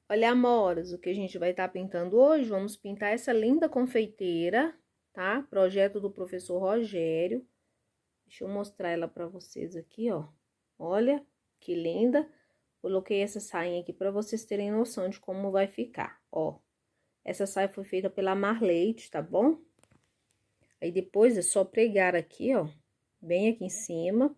Olha, amoras, o que a gente vai estar pintando hoje, vamos pintar essa linda confeiteira, tá? Projeto do professor Rogério. Deixa eu mostrar ela pra vocês aqui, ó. Olha, que linda. Coloquei essa sainha aqui pra vocês terem noção de como vai ficar, ó. Essa saia foi feita pela Marleite, tá bom? Aí depois é só pregar aqui, ó, bem aqui em cima.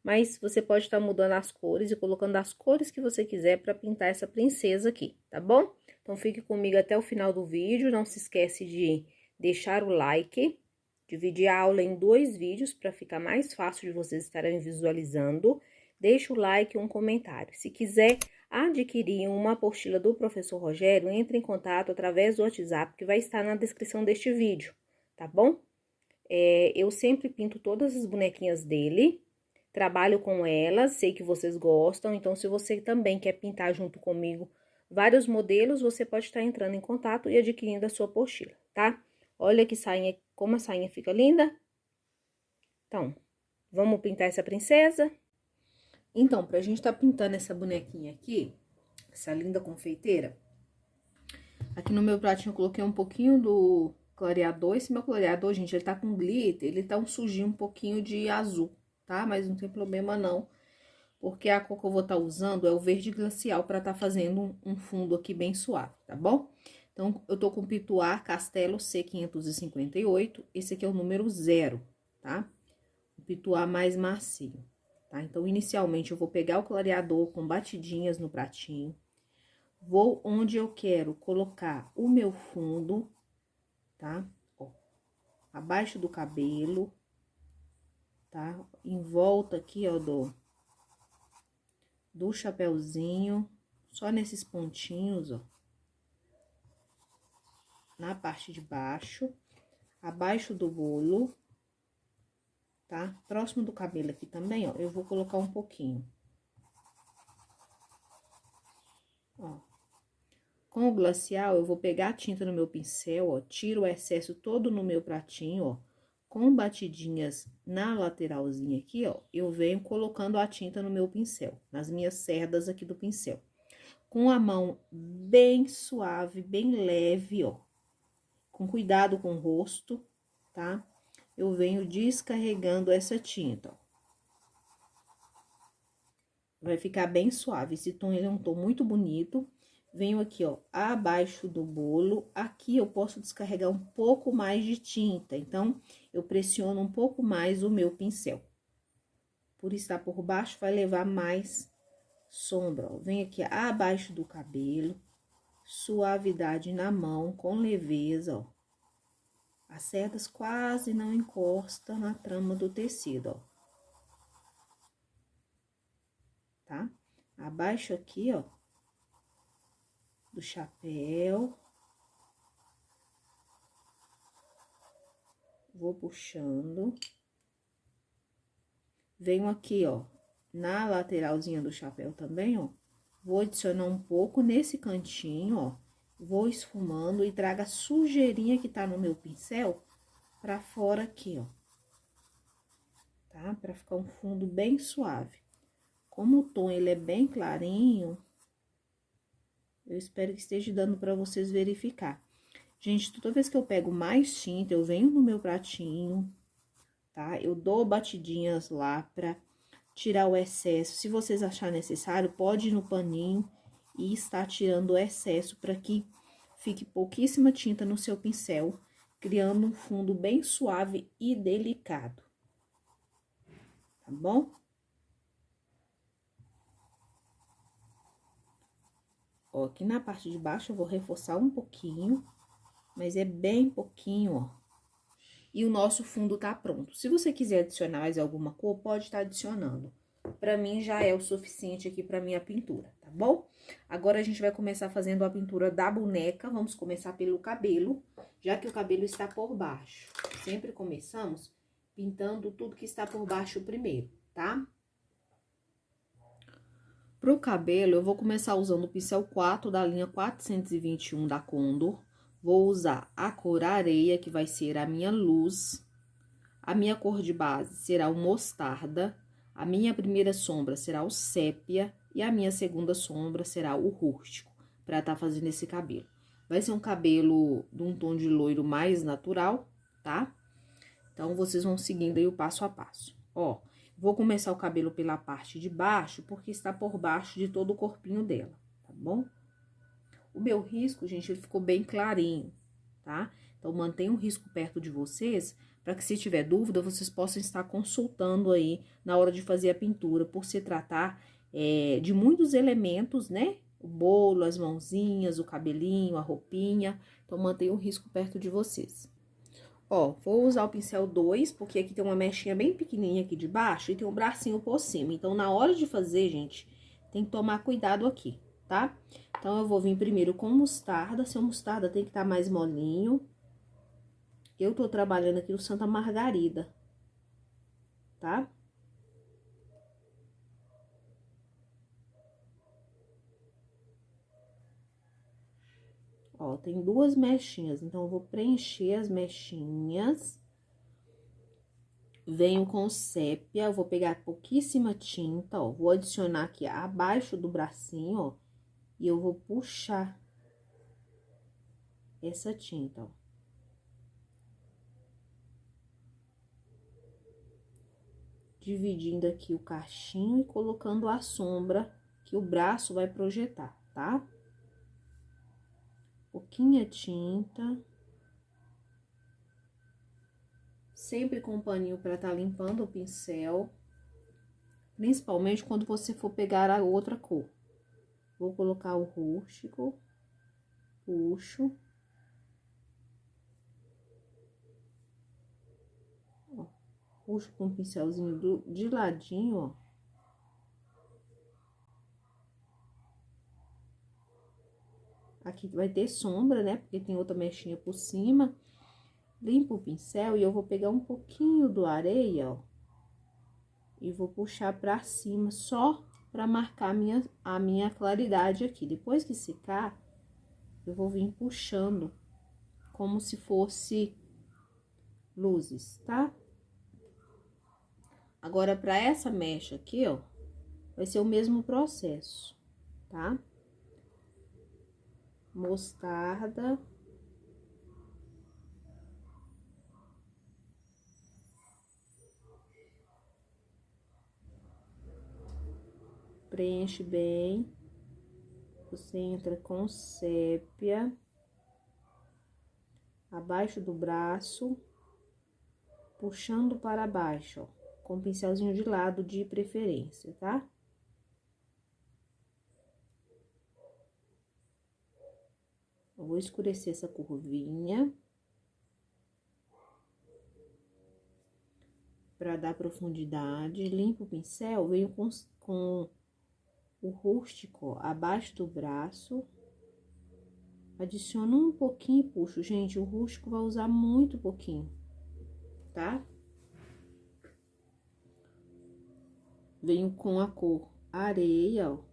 Mas você pode estar mudando as cores e colocando as cores que você quiser para pintar essa princesa aqui, tá bom? Então, fique comigo até o final do vídeo. Não se esquece de deixar o like, dividir a aula em 2 vídeos para ficar mais fácil de vocês estarem visualizando. Deixa o like e um comentário. Se quiser adquirir uma apostila do professor Rogério, entre em contato através do WhatsApp, que vai estar na descrição deste vídeo, tá bom? Eu sempre pinto todas as bonequinhas dele. Trabalho com elas, sei que vocês gostam, então se você também quer pintar junto comigo vários modelos, você pode estar entrando em contato e adquirindo a sua apostila, tá? Olha que sainha, como a sainha fica linda. Então, vamos pintar essa princesa? Então, pra gente tá pintando essa bonequinha aqui, essa linda confeiteira, aqui no meu pratinho eu coloquei um pouquinho do clareador. Esse meu clareador, gente, ele tá com glitter, ele tá um sujinho um pouquinho de azul, tá? Mas não tem problema não, porque a cor que eu vou estar usando é o verde glacial para estar fazendo um fundo aqui bem suave, tá bom? Então, eu tô com o Pituar Castelo C558, esse aqui é o número 0, tá? O Pituar mais macio, tá? Então, inicialmente, eu vou pegar o clareador com batidinhas no pratinho, vou onde eu quero colocar o meu fundo, tá? Ó, abaixo do cabelo, tá? Em volta aqui, ó, do chapéuzinho, só nesses pontinhos, ó. Na parte de baixo, abaixo do bolo, tá? Próximo do cabelo aqui também, ó, eu vou colocar um pouquinho. Ó. Com o glacial, eu vou pegar a tinta no meu pincel, ó, tiro o excesso todo no meu pratinho, ó. Com batidinhas na lateralzinha aqui, ó, eu venho colocando a tinta no meu pincel, nas minhas cerdas aqui do pincel. Com a mão bem suave, bem leve, ó. Com cuidado com o rosto, tá? Eu venho descarregando essa tinta, ó. Vai ficar bem suave. Esse tom, ele é um tom muito bonito. Venho aqui, ó, abaixo do bolo. Aqui eu posso descarregar um pouco mais de tinta. Então, eu pressiono um pouco mais o meu pincel. Por estar por baixo, vai levar mais sombra, ó. Venho aqui abaixo do cabelo. Suavidade na mão, com leveza, ó. As cerdas quase não encostam na trama do tecido, ó. Tá? Abaixo aqui, ó, do chapéu. Vou puxando. Venho aqui, ó, na lateralzinha do chapéu também, ó. Vou adicionar um pouco nesse cantinho, ó. Vou esfumando e trago a sujeirinha que tá no meu pincel pra fora aqui, ó. Tá? Pra ficar um fundo bem suave. Como o tom, ele é bem clarinho, eu espero que esteja dando pra vocês verificar. Gente, toda vez que eu pego mais tinta, eu venho no meu pratinho, tá? Eu dou batidinhas lá pra tirar o excesso. Se vocês acharem necessário, pode ir no paninho e estar tirando o excesso para que fique pouquíssima tinta no seu pincel, criando um fundo bem suave e delicado. Tá bom? Ó, aqui na parte de baixo eu vou reforçar um pouquinho, mas é bem pouquinho, ó. E o nosso fundo tá pronto. Se você quiser adicionar mais alguma cor, pode estar adicionando. Pra mim, já é o suficiente aqui pra minha pintura, tá bom? Agora, a gente vai começar fazendo a pintura da boneca. Vamos começar pelo cabelo, já que o cabelo está por baixo. Sempre começamos pintando tudo que está por baixo primeiro, tá? Pro cabelo, eu vou começar usando o pincel 4 da linha 421 da Condor. Vou usar a cor areia, que vai ser a minha luz. A minha cor de base será o mostarda. A minha primeira sombra será o sépia. E a minha segunda sombra será o rústico. pra tá fazendo esse cabelo. Vai ser um cabelo de um tom de loiro mais natural, tá? Então, vocês vão seguindo aí o passo a passo. Ó, vou começar o cabelo pela parte de baixo, porque está por baixo de todo o corpinho dela, tá bom? O meu risco, gente, ele ficou bem clarinho, tá? Então, mantenha o risco perto de vocês, para que se tiver dúvida, vocês possam estar consultando aí na hora de fazer a pintura, por se tratar de muitos elementos, né? O bolo, as mãozinhas, o cabelinho, a roupinha. Então, mantenha o risco perto de vocês. Ó, vou usar o pincel 2, porque aqui tem uma mechinha bem pequenininha aqui de baixo e tem um bracinho por cima. Então, na hora de fazer, gente, tem que tomar cuidado aqui, tá? Então, eu vou vir primeiro com mostarda. Seu mostarda tem que estar mais molinho. Eu tô trabalhando aqui no Santa Margarida, tá? Ó, tem duas mechinhas, então eu vou preencher as mechinhas. Venho com sépia, eu vou pegar pouquíssima tinta, ó, vou adicionar aqui abaixo do bracinho, ó, e eu vou puxar essa tinta, ó. Dividindo aqui o cachinho e colocando a sombra que o braço vai projetar, tá? Pouquinha tinta. Sempre com o paninho para tá limpando o pincel. Principalmente quando você for pegar a outra cor. Vou colocar o rústico. Puxo. Ó, puxo com o pincelzinho de ladinho, ó. Aqui vai ter sombra, né? Porque tem outra mechinha por cima. Limpo o pincel e eu vou pegar um pouquinho do areia, ó. E vou puxar pra cima, só pra marcar a minha claridade aqui. Depois que secar, eu vou vir puxando como se fosse luzes, tá? Agora, pra essa mecha aqui, ó, vai ser o mesmo processo, tá? Mostarda. Preenche bem. Você entra com sépia. Abaixo do braço. Puxando para baixo, ó. Com o pincelzinho de lado de preferência, tá? Eu vou escurecer essa curvinha. Para dar profundidade. Limpo o pincel, venho com o rústico abaixo do braço. Adiciono um pouquinho e puxo. Gente, o rústico vai usar muito pouquinho, tá? Venho com a cor areia, ó.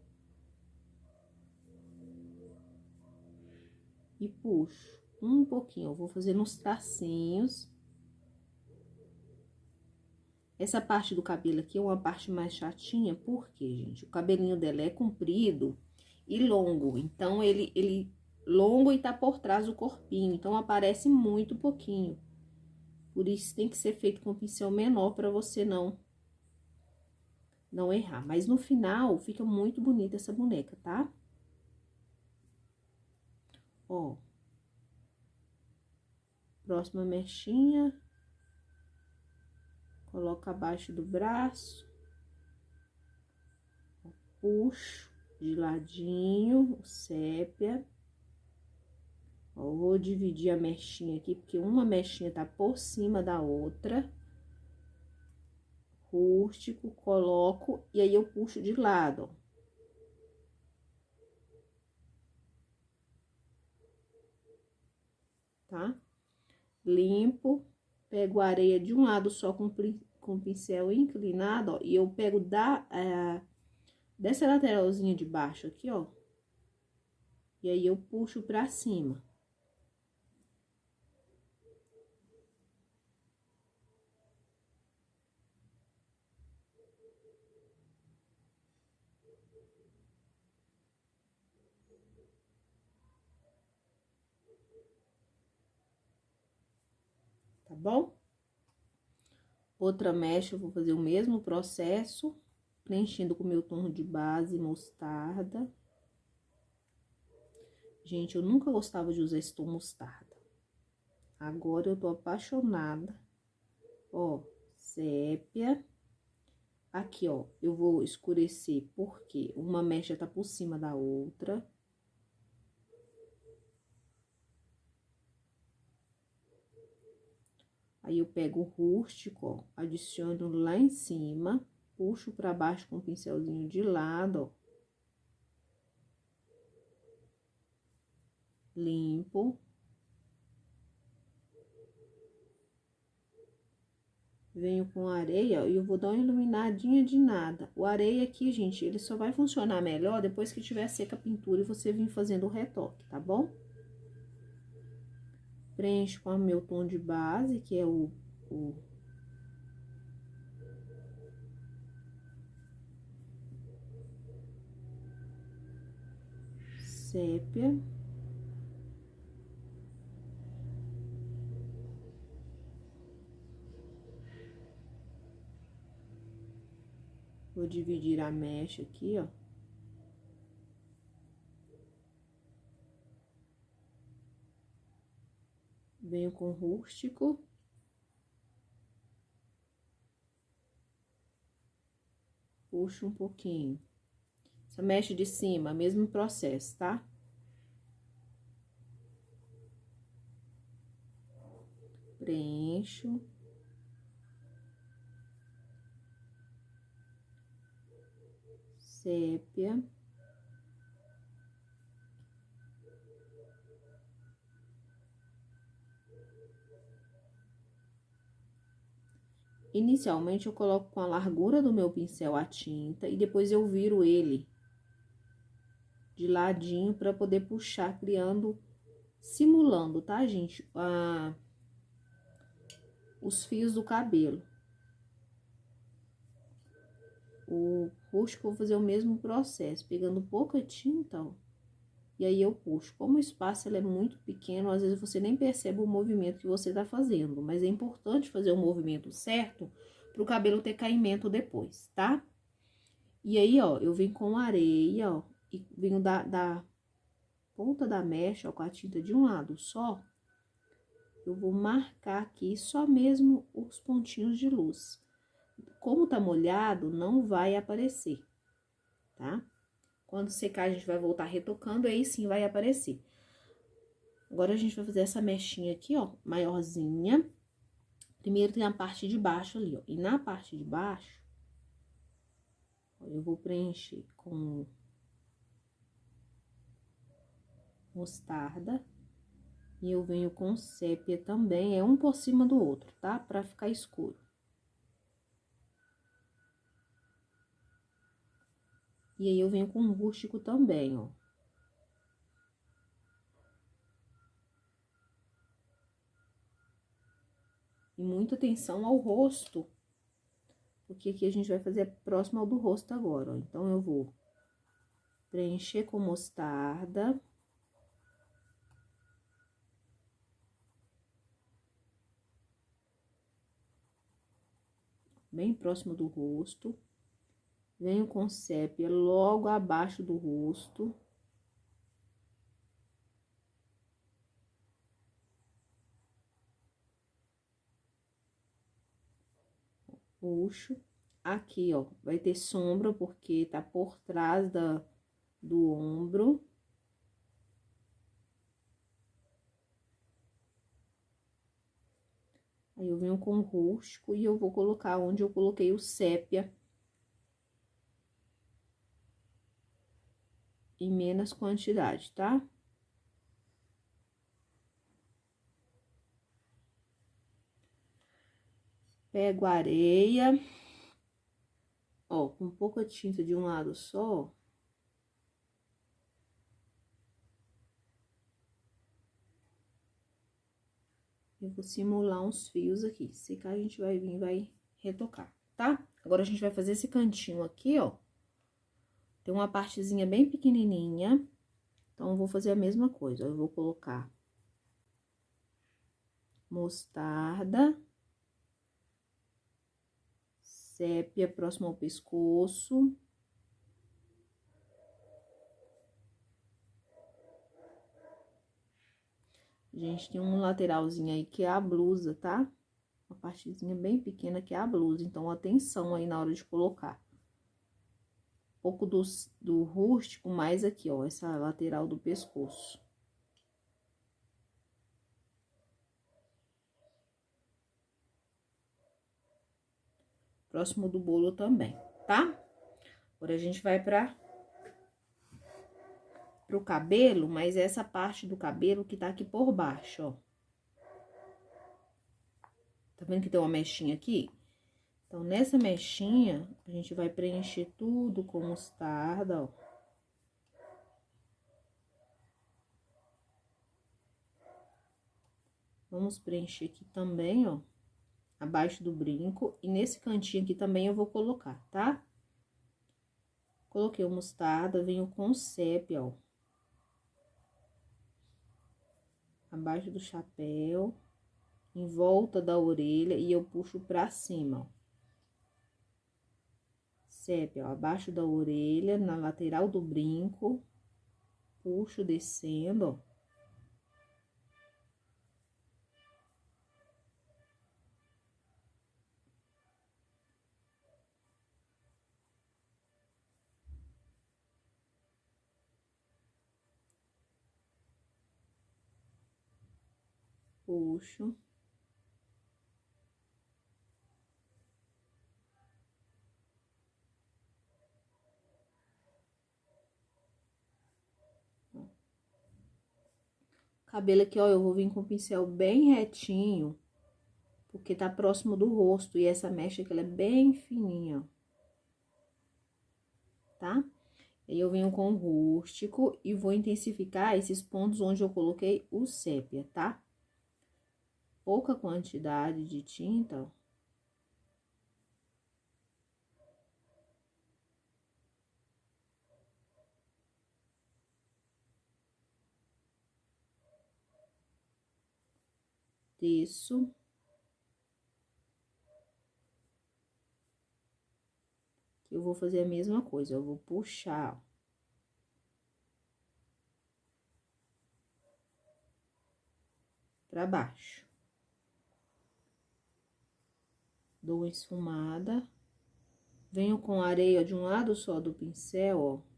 E puxo um pouquinho. Eu vou fazendo uns tracinhos. Essa parte do cabelo aqui é uma parte mais chatinha, porque, gente, o cabelinho dela é comprido e longo. Então, ele longo e tá por trás do corpinho. Então, aparece muito pouquinho. Por isso, tem que ser feito com um pincel menor para você não errar. Mas no final, fica muito bonita essa boneca, tá? Ó. Próxima mechinha. Coloca abaixo do braço. Puxo de ladinho, sépia. Ó, vou dividir a mechinha aqui, porque uma mechinha tá por cima da outra. Rústico, coloco e aí eu puxo de lado, ó. Tá? Limpo, pego a areia de um lado só com o pincel inclinado, ó, e eu pego dessa lateralzinha de baixo aqui, ó, e aí eu puxo pra cima. bom? Outra mecha, eu vou fazer o mesmo processo, preenchendo com o meu tom de base mostarda. Gente, eu nunca gostava de usar esse tom mostarda. Agora eu tô apaixonada. Ó, sépia. Aqui, ó, eu vou escurecer porque uma mecha tá por cima da outra. Aí, eu pego o rústico, ó, adiciono lá em cima, puxo pra baixo com o pincelzinho de lado, ó. Limpo. Venho com areia, ó, e eu vou dar uma iluminadinha de nada. O areia aqui, gente, ele só vai funcionar melhor depois que tiver seca a pintura e você vir fazendo o retoque, tá bom? Preencho com o meu tom de base, que é o sépia. Vou dividir a mecha aqui, ó. Venho com rústico. Puxo um pouquinho. Essa mecha de cima, mesmo processo, tá? Preencho. Sépia. Inicialmente, eu coloco com a largura do meu pincel a tinta e depois eu viro ele de ladinho para poder puxar, criando, simulando, tá, gente? Os fios do cabelo. O rústico, eu vou fazer o mesmo processo, pegando pouca tinta, ó. E aí, eu puxo. Como o espaço ele é muito pequeno, às vezes você nem percebe o movimento que você tá fazendo. Mas é importante fazer o movimento certo pro cabelo ter caimento depois, tá? E aí, ó, eu venho com areia, ó, e venho da ponta da mecha, ó, com a tinta de um lado só. Eu vou marcar aqui só mesmo os pontinhos de luz. Como tá molhado, não vai aparecer, tá? Quando secar, a gente vai voltar retocando, aí sim vai aparecer. Agora, a gente vai fazer essa mechinha aqui, ó, maiorzinha. Primeiro tem a parte de baixo ali, ó. E na parte de baixo, ó, eu vou preencher com mostarda. E eu venho com sépia também, é um por cima do outro, tá? Pra ficar escuro. E aí, eu venho com rústico também, ó. E muita atenção ao rosto, porque aqui a gente vai fazer próximo ao do rosto agora, ó. Então, eu vou preencher com mostarda. Bem próximo do rosto. Venho com sépia logo abaixo do rosto. Puxo. Aqui, ó, vai ter sombra porque tá por trás do ombro. Aí, eu venho com o rústico e eu vou colocar onde eu coloquei o sépia. Em menos quantidade, tá? Pego a areia. Ó, com pouca tinta de um lado só. Eu vou simular uns fios aqui. Secar, a gente vai vir e vai retocar, tá? Agora, a gente vai fazer esse cantinho aqui, ó. Tem uma partezinha bem pequenininha. Então, eu vou fazer a mesma coisa. Eu vou colocar mostarda, sépia próximo ao pescoço. Gente, tem um lateralzinho aí que é a blusa, tá? Uma partezinha bem pequena que é a blusa, então atenção aí na hora de colocar. Um pouco do rústico, mais aqui, ó, essa lateral do pescoço. Próximo do bolo também, tá? Agora a gente vai pro cabelo, mas essa parte do cabelo que tá aqui por baixo, ó. Tá vendo que tem uma mechinha aqui? Então, nessa mechinha, a gente vai preencher tudo com mostarda, ó. Vamos preencher aqui também, ó, abaixo do brinco. E nesse cantinho aqui também eu vou colocar, tá? Coloquei o mostarda, venho com sépia, ó. Abaixo do chapéu, em volta da orelha, e eu puxo pra cima, ó. Sépia, ó, abaixo da orelha, na lateral do brinco, puxo descendo, ó. Puxo. Cabelo aqui, ó, eu vou vir com o pincel bem retinho, porque tá próximo do rosto, e essa mecha aqui, ela é bem fininha, ó. Tá? Aí, eu venho com o rústico e vou intensificar esses pontos onde eu coloquei o sépia, tá? Pouca quantidade de tinta, ó. Desço. Eu vou fazer a mesma coisa, eu vou puxar, ó. Pra baixo. Dou uma esfumada. Venho com areia de um lado só do pincel, ó.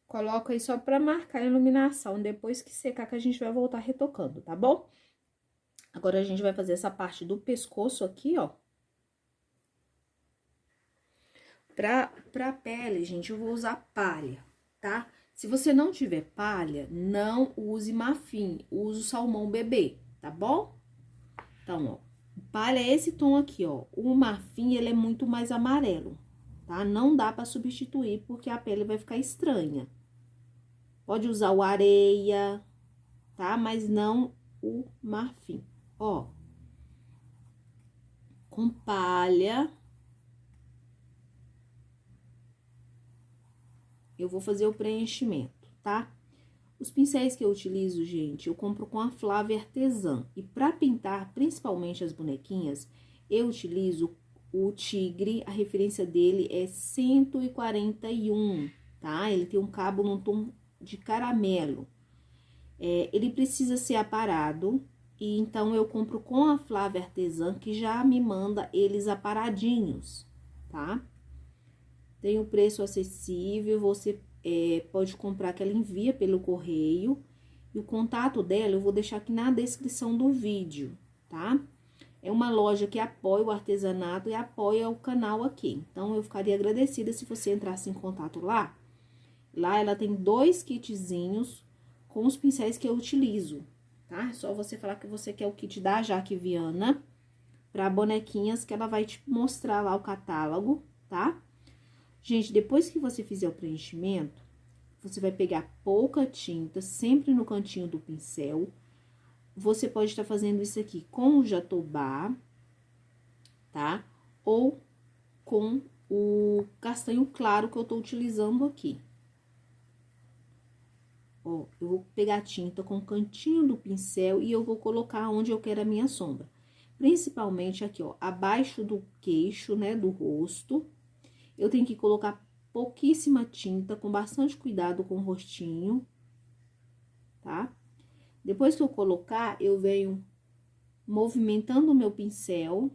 Coloco aí só pra marcar a iluminação, depois que secar que a gente vai voltar retocando, tá bom? Agora, a gente vai fazer essa parte do pescoço aqui, ó. Pra pele, gente, eu vou usar palha, tá? Se você não tiver palha, não use marfim, use o salmão bebê, tá bom? Então, ó, palha é esse tom aqui, ó. O marfim, ele é muito mais amarelo, tá? Não dá pra substituir, porque a pele vai ficar estranha. Pode usar o areia, tá? Mas não o marfim. Ó, com palha, eu vou fazer o preenchimento, tá? Os pincéis que eu utilizo, gente, eu compro com a Flávia Artesã. E pra pintar, principalmente as bonequinhas, eu utilizo o Tigre, a referência dele é 141, tá? Ele tem um cabo num tom de caramelo. Ele precisa ser aparado, e então eu compro com a Flávia Artesã, que já me manda eles aparadinhos, tá? Tem o preço acessível, você pode comprar que ela envia pelo correio. E o contato dela eu vou deixar aqui na descrição do vídeo, tá? É uma loja que apoia o artesanato e apoia o canal aqui. Então, eu ficaria agradecida se você entrasse em contato lá. Lá ela tem 2 kitzinhos com os pincéis que eu utilizo, tá? É só você falar que você quer o kit da Jaque Viana para bonequinhas, que ela vai te mostrar lá o catálogo, tá? Gente, depois que você fizer o preenchimento, você vai pegar pouca tinta, sempre no cantinho do pincel. Você pode estar fazendo isso aqui com o jatobá, tá? Ou com o castanho claro que eu tô utilizando aqui. Ó, eu vou pegar a tinta com o cantinho do pincel e eu vou colocar onde eu quero a minha sombra. Principalmente aqui, ó, abaixo do queixo, né, do rosto. Eu tenho que colocar pouquíssima tinta, com bastante cuidado com o rostinho, tá? Depois que eu colocar, eu venho movimentando o meu pincel,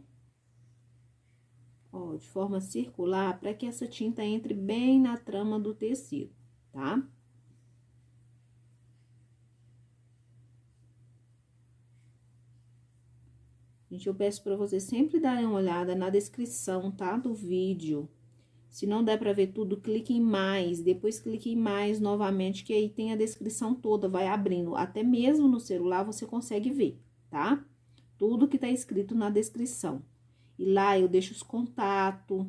ó, de forma circular, para que essa tinta entre bem na trama do tecido, tá? Gente, eu peço para vocês sempre darem uma olhada na descrição, tá? Do vídeo. Se não der para ver tudo, clique em mais, depois clique em mais novamente, que aí tem a descrição toda, vai abrindo. Até mesmo no celular você consegue ver, tá? Tudo que tá escrito na descrição. E lá eu deixo os contatos,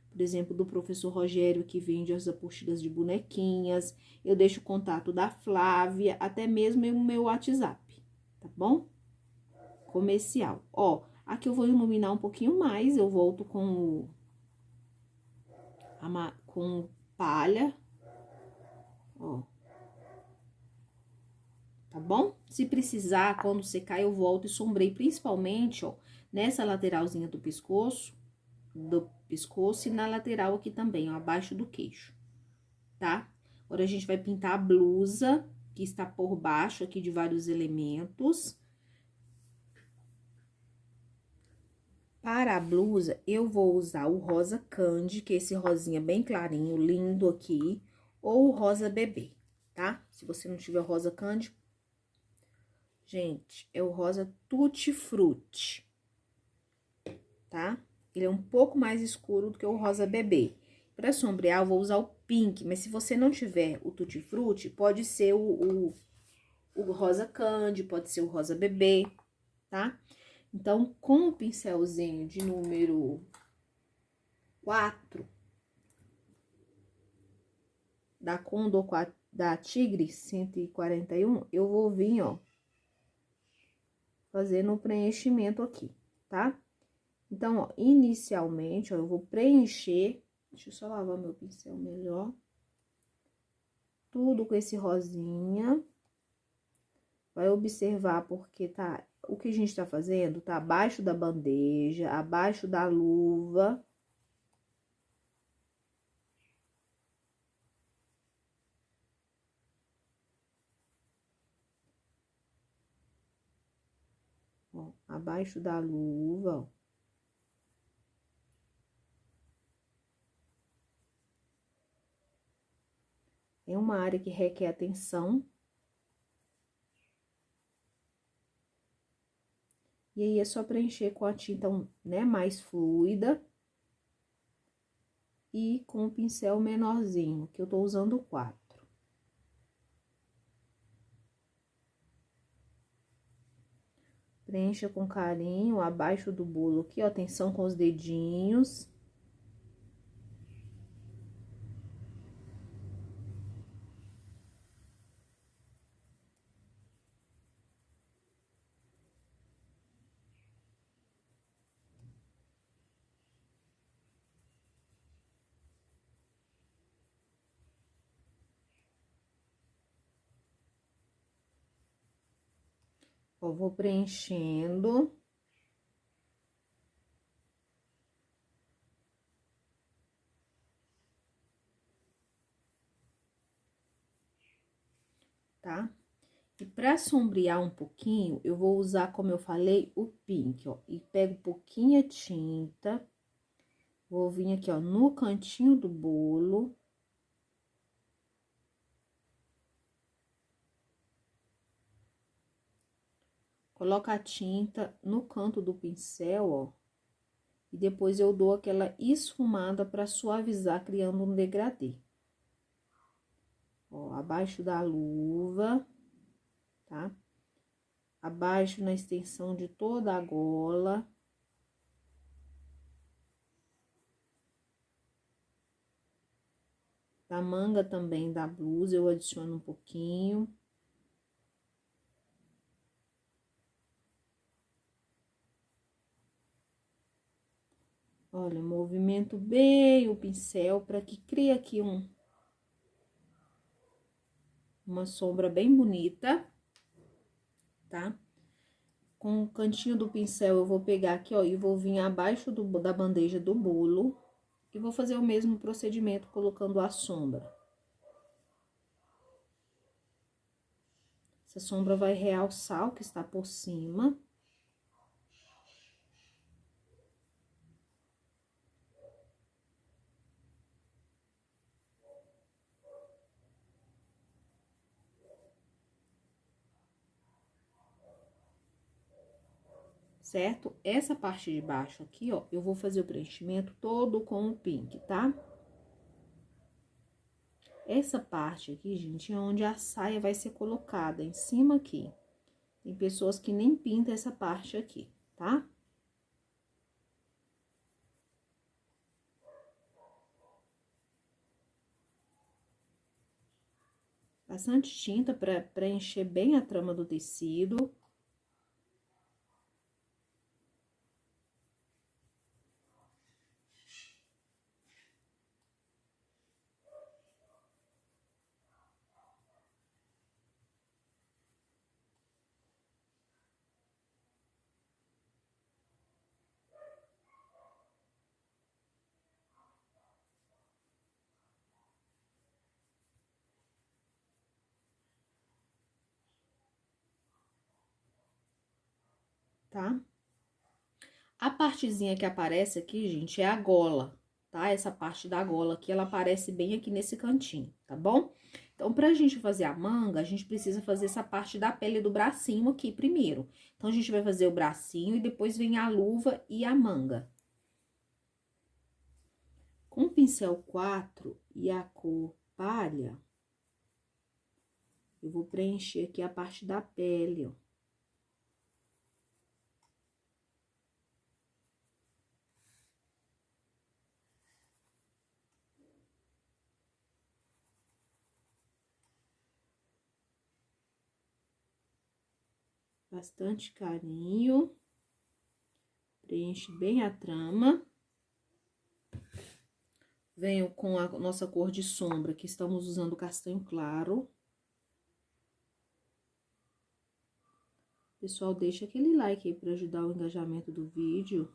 por exemplo, do professor Rogério, que vende as apostilas de bonequinhas. Eu deixo o contato da Flávia, até mesmo o meu WhatsApp, tá bom? Comercial. Ó, aqui eu vou iluminar um pouquinho mais, eu volto com palha, ó. Tá bom? Se precisar, quando secar, eu volto e sombrei, principalmente, ó, nessa lateralzinha do pescoço e na lateral aqui também, ó, abaixo do queixo, tá? Agora, a gente vai pintar a blusa, que está por baixo aqui de vários elementos. Para a blusa, eu vou usar o rosa candy, que é esse rosinha bem clarinho, lindo aqui, ou o rosa bebê, tá? Se você não tiver o rosa candy, gente, é o rosa tutti frutti, tá? Ele é um pouco mais escuro do que o rosa bebê. Para sombrear, eu vou usar o pink, mas se você não tiver o tutti frutti, pode ser o rosa candy, pode ser o rosa bebê, tá? Então, com o pincelzinho de número 4 da Condor da Tigre 141, eu vou vir, ó, fazendo o preenchimento aqui, tá? Então, ó, inicialmente, ó, eu vou preencher, deixa eu só lavar meu pincel melhor, tudo com esse rosinha. Vai observar porque tá, o que a gente tá fazendo tá abaixo da bandeja, abaixo da luva. Ó, abaixo da luva, ó. É uma área que requer atenção. E aí, é só preencher com a tinta, né, mais fluida. E com o pincel menorzinho, que eu tô usando o 4. Preencha com carinho, abaixo do bolo aqui, ó, atenção com os dedinhos. Ó, vou preenchendo. Tá? E pra sombrear um pouquinho, eu vou usar, como eu falei, o pink, ó. E pego pouquinha tinta, vou vir aqui, ó, no cantinho do bolo. Coloca a tinta no canto do pincel, ó. E depois eu dou aquela esfumada pra suavizar, criando um degradê. Ó, abaixo da luva, tá? abaixo na extensão de toda a gola. Da manga também da blusa, eu adiciono um pouquinho. Olha, movimento bem o pincel para que crie aqui uma sombra bem bonita, tá? Com o cantinho do pincel, eu vou pegar aqui, ó, e vou vir abaixo da bandeja do bolo. E vou fazer o mesmo procedimento, colocando a sombra. Essa sombra vai realçar o que está por cima. Certo? Essa parte de baixo aqui, ó, eu vou fazer o preenchimento todo com o pink, tá? Essa parte aqui, gente, é onde a saia vai ser colocada, em cima aqui. Tem pessoas que nem pintam essa parte aqui, tá? Bastante tinta para preencher bem a trama do tecido. Tá? A partezinha que aparece aqui, gente, é a gola, tá? Essa parte da gola aqui, ela aparece bem aqui nesse cantinho, tá bom? Então, pra gente fazer a manga, a gente precisa fazer essa parte da pele do bracinho aqui primeiro. Então, a gente vai fazer o bracinho e depois vem a luva e a manga. Com o pincel 4 e a cor palha, eu vou preencher aqui a parte da pele, ó. Bastante carinho. Preenche bem a trama. Venho com a nossa cor de sombra, que estamos usando castanho claro. Pessoal, deixa aquele like aí para ajudar o engajamento do vídeo.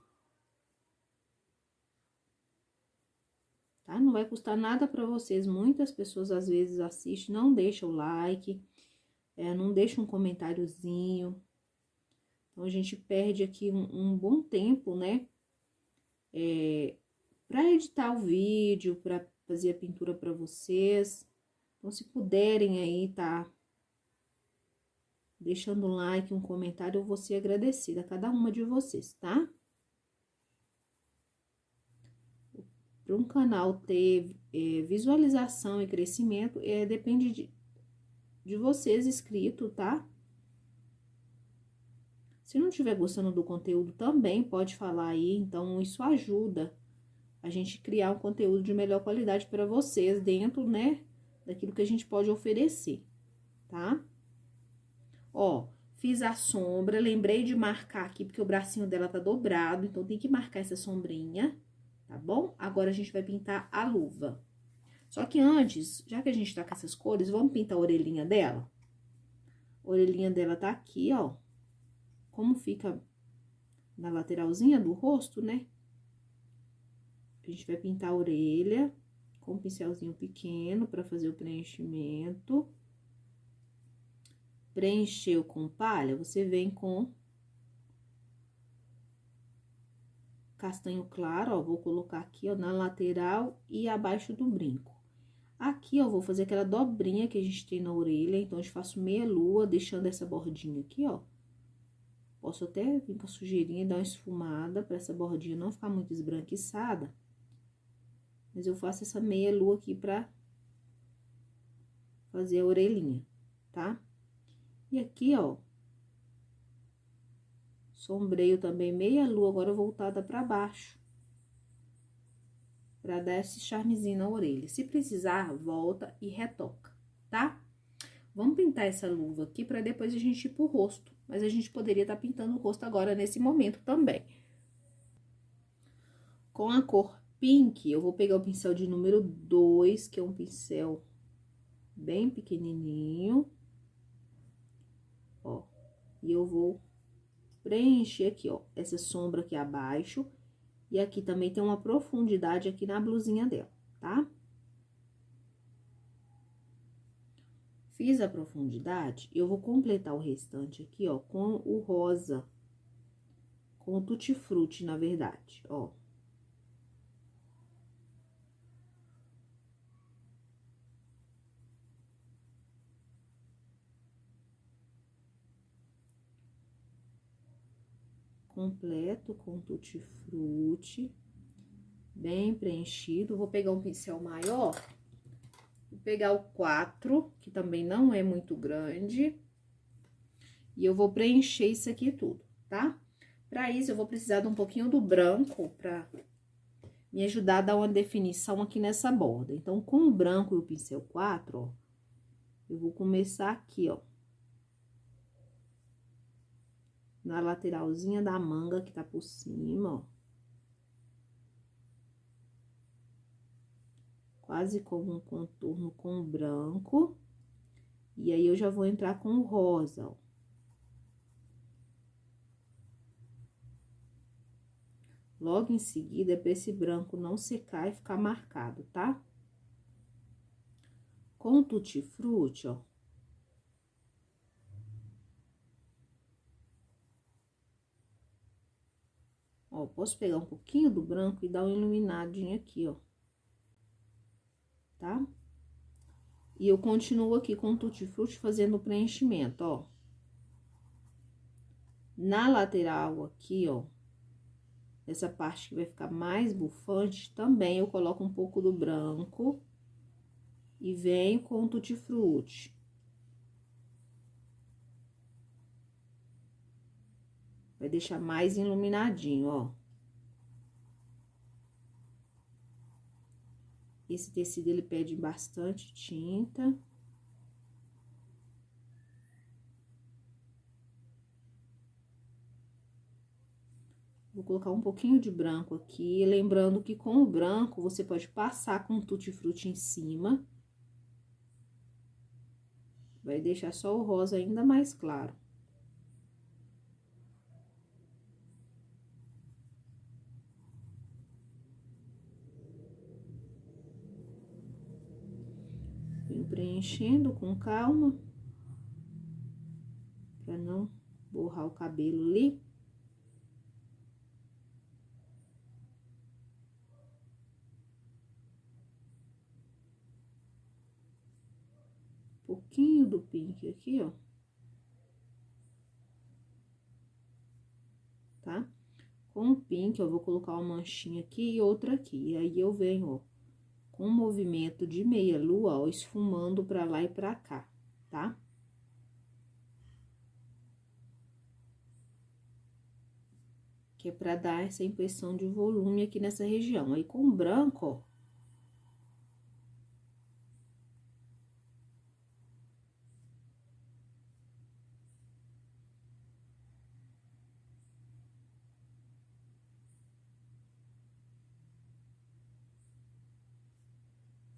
Tá? Não vai custar nada para vocês. Muitas pessoas às vezes assistem, não deixam o like, não deixam um comentáriozinho. Então, a gente perde aqui um bom tempo, né? Para editar o vídeo, para fazer a pintura para vocês. Então, se puderem aí, tá? Deixando um like, um comentário, eu vou ser agradecida a cada uma de vocês, tá? Para um canal ter visualização e crescimento, depende de vocês inscritos, tá? Se não estiver gostando do conteúdo também, pode falar aí, então isso ajuda a gente criar um conteúdo de melhor qualidade para vocês, dentro, né, daquilo que a gente pode oferecer, tá? Ó, fiz a sombra, lembrei de marcar aqui, porque o bracinho dela tá dobrado, então tem que marcar essa sombrinha, tá bom? Agora, a gente vai pintar a luva. Só que antes, já que a gente tá com essas cores, vamos pintar a orelhinha dela? A orelhinha dela tá aqui, ó. Como fica na lateralzinha do rosto, né? A gente vai pintar a orelha com um pincelzinho pequeno pra fazer o preenchimento. Preencheu com palha, você vem com castanho claro, ó, vou colocar aqui, ó, na lateral e abaixo do brinco. Aqui, ó, vou fazer aquela dobrinha que a gente tem na orelha, então, eu faço meia lua, deixando essa bordinha aqui, ó. Posso até vir com a sujeirinha e dar uma esfumada, pra essa bordinha não ficar muito esbranquiçada. Mas eu faço essa meia lua aqui pra fazer a orelhinha, tá? E aqui, ó, Sombreio também meia lua, agora voltada pra baixo. Pra dar esse charmezinho na orelha. Se precisar, volta e retoca, tá? Vamos pintar essa luva aqui pra depois a gente ir pro rosto. Mas a gente poderia estar pintando o rosto agora nesse momento também. Com a cor pink, eu vou pegar o pincel de número 2, que é um pincel bem pequenininho. Ó, e eu vou preencher aqui, ó, essa sombra aqui abaixo. E aqui também tem uma profundidade aqui na blusinha dela, tá? Fiz a profundidade, eu vou completar o restante aqui, ó, com o rosa. Com o tutti-frutti, na verdade, ó. Completo com tutti-frutti, bem preenchido. Vou pegar um pincel maior, vou pegar o 4, que também não é muito grande, e eu vou preencher isso aqui tudo, tá? Pra isso, eu vou precisar de um pouquinho do branco pra me ajudar a dar uma definição aqui nessa borda. Então, com o branco e o pincel 4, ó, eu vou começar aqui, ó. Na lateralzinha da manga que tá por cima, ó. Quase como um contorno com branco. E aí, eu já vou entrar com o rosa, ó. Logo em seguida, é pra esse branco não secar e ficar marcado, tá? Com o tutti-frutti, ó. Ó, posso pegar um pouquinho do branco e dar uma iluminadinha aqui, ó. Tá? E eu continuo aqui com o tutti-frutti fazendo o preenchimento, ó. Na lateral aqui, ó, essa parte que vai ficar mais bufante, também eu coloco um pouco do branco e venho com o tutti-frutti. Vai deixar mais iluminadinho, ó. Esse tecido, ele pede bastante tinta. Vou colocar um pouquinho de branco aqui, lembrando que com o branco, você pode passar com o tutti-frutti em cima. Vai deixar só o rosa ainda mais claro. Venho preenchendo com calma, pra não borrar o cabelo ali. Pouquinho do pink aqui, ó. Tá? Com o pink, eu vou colocar uma manchinha aqui e outra aqui. E aí, eu venho, ó, com um movimento de meia lua, ó, esfumando pra lá e pra cá, tá? Que é pra dar essa impressão de volume aqui nessa região. Aí, com o branco, ó.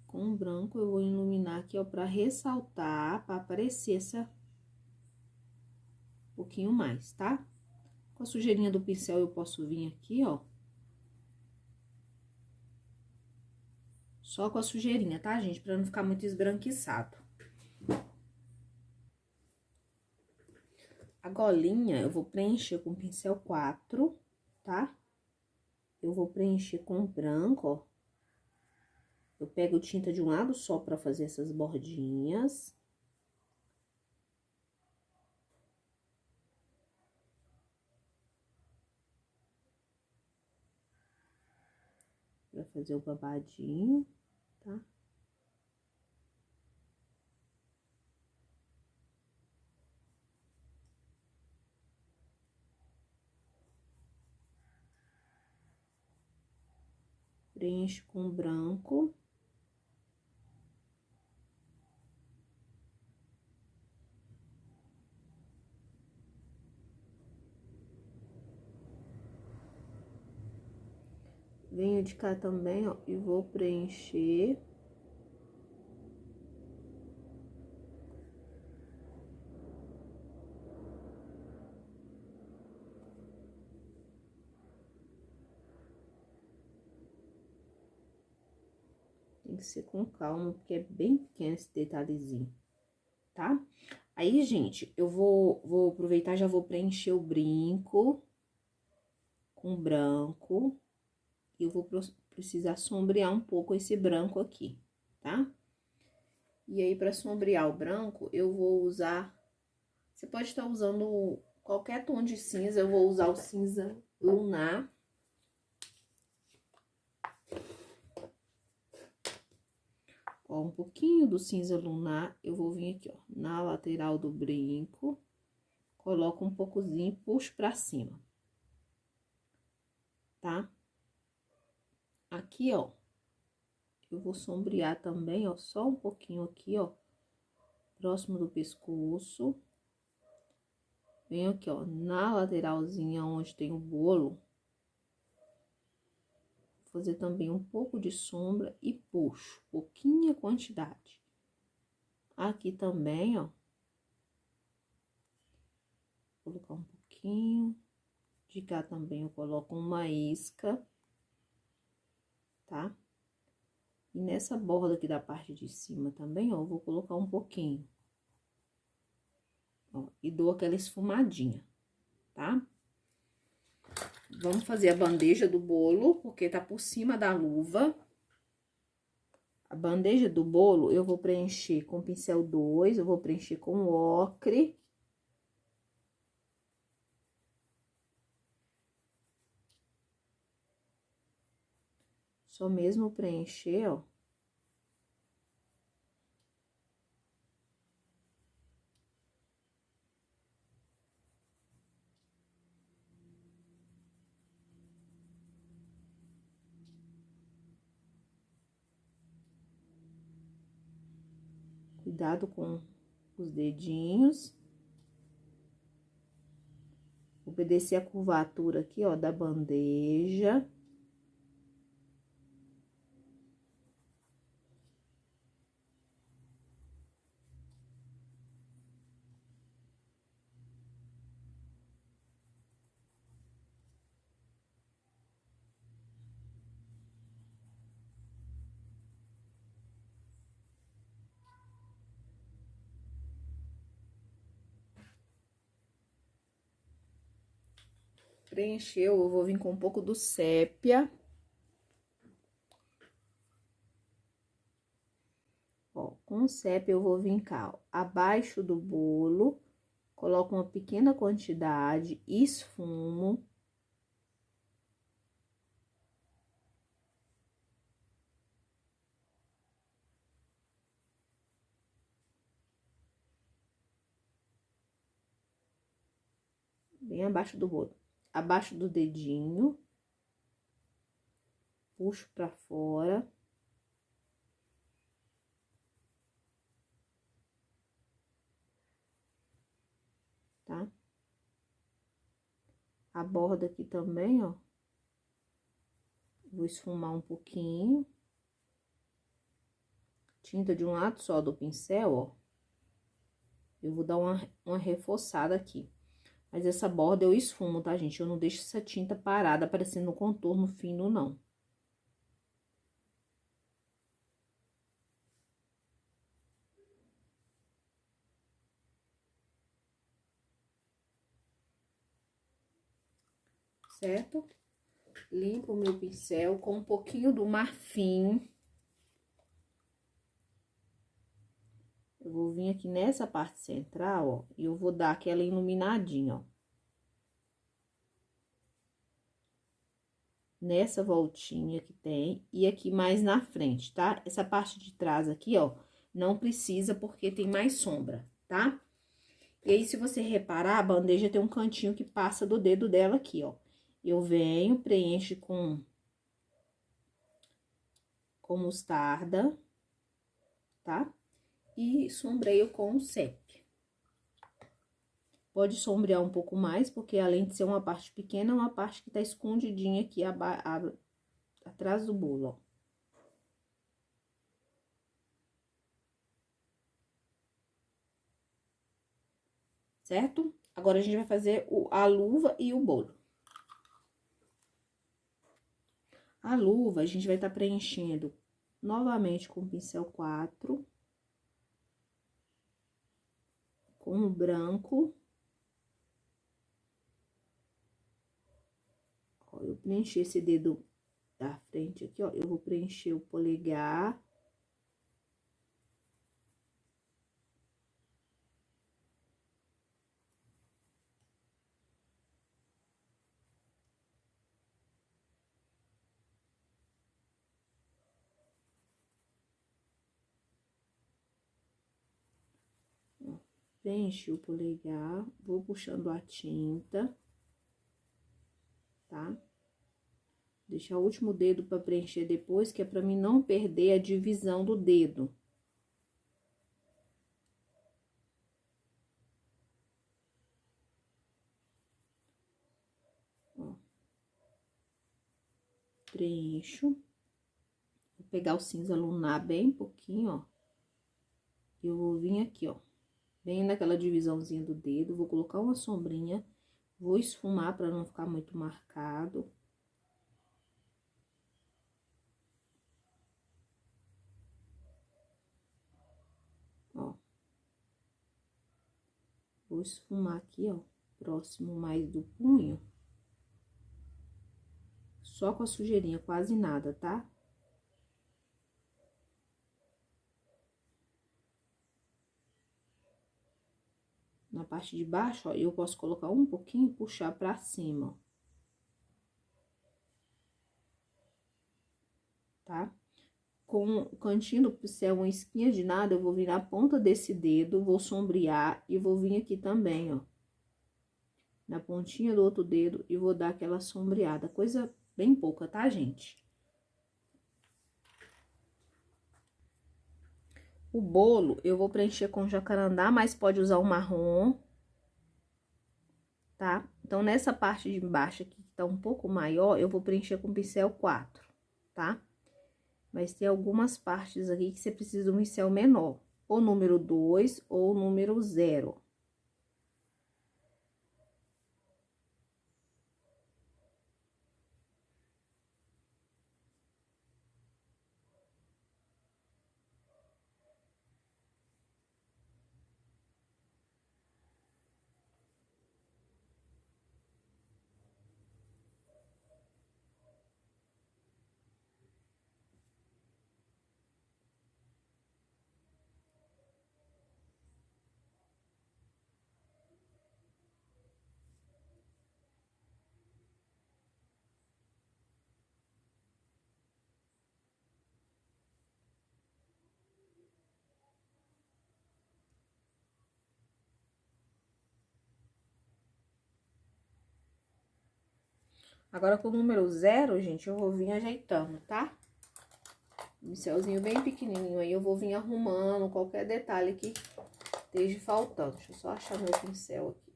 Com o branco, eu vou iluminar aqui, ó, pra ressaltar, pra aparecer essa... um pouquinho mais, tá? Com a sujeirinha do pincel, eu posso vir aqui, ó. Só com a sujeirinha, tá, gente? Pra não ficar muito esbranquiçado. A golinha, eu vou preencher com o pincel 4, tá? Eu vou preencher com branco, ó. Eu pego tinta de um lado só pra fazer essas bordinhas. Pra fazer o babadinho, tá? Preencho com branco. Venho de cá também, ó, e vou preencher. Tem que ser com calma, porque é bem pequeno esse detalhezinho, tá? Aí, gente, eu vou aproveitar, já vou preencher o brinco com branco. E eu vou precisar sombrear um pouco esse branco aqui, tá? E aí, pra sombrear o branco, eu vou usar... Você pode estar usando qualquer tom de cinza, eu vou usar o cinza lunar. Ó, um pouquinho do cinza lunar, eu vou vir aqui, ó, na lateral do brinco. Coloco um poucozinho e puxo pra cima. Tá? Aqui, ó, eu vou sombrear também, ó, só um pouquinho aqui, ó, próximo do pescoço. Venho aqui, ó, na lateralzinha onde tem o bolo. Vou fazer também um pouco de sombra e puxo, pouquinha quantidade. Aqui também, ó. Vou colocar um pouquinho. De cá também eu coloco uma isca, tá? E nessa borda aqui da parte de cima também, ó, eu vou colocar um pouquinho. Ó, e dou aquela esfumadinha, tá? Vamos fazer a bandeja do bolo, porque tá por cima da luva. A bandeja do bolo eu vou preencher com pincel 2, eu vou preencher com ocre. Só mesmo preencher, ó. Cuidado com os dedinhos. Obedecer a curvatura aqui, ó, da bandeja. Preencheu, eu vou vir com um pouco do sépia. Ó, com o sépia eu vou vir cá, ó, abaixo do bolo, coloco uma pequena quantidade, esfumo. Bem abaixo do bolo. Abaixo do dedinho. Puxo pra fora. Tá? A borda aqui também, ó. Vou esfumar um pouquinho. Tinta de um lado só do pincel, ó. Eu vou dar uma reforçada aqui. Mas essa borda eu esfumo, tá, gente? Eu não deixo essa tinta parada, aparecendo um contorno fino, não. Certo? Limpo o meu pincel com um pouquinho do marfim. Eu vou vir aqui nessa parte central, ó, e eu vou dar aquela iluminadinha, ó. Nessa voltinha que tem, e aqui mais na frente, tá? Essa parte de trás aqui, ó, não precisa porque tem mais sombra, tá? E aí, se você reparar, a bandeja tem um cantinho que passa do dedo dela aqui, ó. Eu venho, preencho com com mostarda, tá? E sombreio com o CEP. Pode sombrear um pouco mais, porque além de ser uma parte pequena, é uma parte que tá escondidinha aqui atrás do bolo, ó. Certo? Agora, a gente vai fazer a luva e o bolo. A luva, a gente vai estar preenchendo novamente com o pincel 4. Com o branco. Ó, eu preenchi esse dedo da frente aqui, ó. Eu vou preencher o polegar. Preenchi o polegar, vou puxando a tinta, tá? Deixar o último dedo para preencher depois, que é para mim não perder a divisão do dedo. Ó. Preencho. Vou pegar o cinza lunar bem pouquinho, ó. Eu vou vir aqui, ó. Bem naquela divisãozinha do dedo, vou colocar uma sombrinha, vou esfumar para não ficar muito marcado. Ó. Vou esfumar aqui, ó, próximo mais do punho. Só com a sujeirinha, quase nada, tá? Na parte de baixo, ó, eu posso colocar um pouquinho e puxar pra cima, ó. Tá? Com o cantinho do pincel, uma esquinha de nada, eu vou vir na ponta desse dedo, vou sombrear e vou vir aqui também, ó. Na pontinha do outro dedo e vou dar aquela sombreada, coisa bem pouca, tá, gente? O bolo, eu vou preencher com jacarandá, mas pode usar o marrom, tá? Então, nessa parte de baixo aqui, que tá um pouco maior, eu vou preencher com pincel 4, tá? Mas tem algumas partes aqui que você precisa de um pincel menor, ou número 2 ou número 0. Agora, com o número 0, gente, eu vou vir ajeitando, tá? Pincelzinho bem pequenininho aí, eu vou vir arrumando qualquer detalhe que esteja faltando. Deixa eu só achar meu pincel aqui.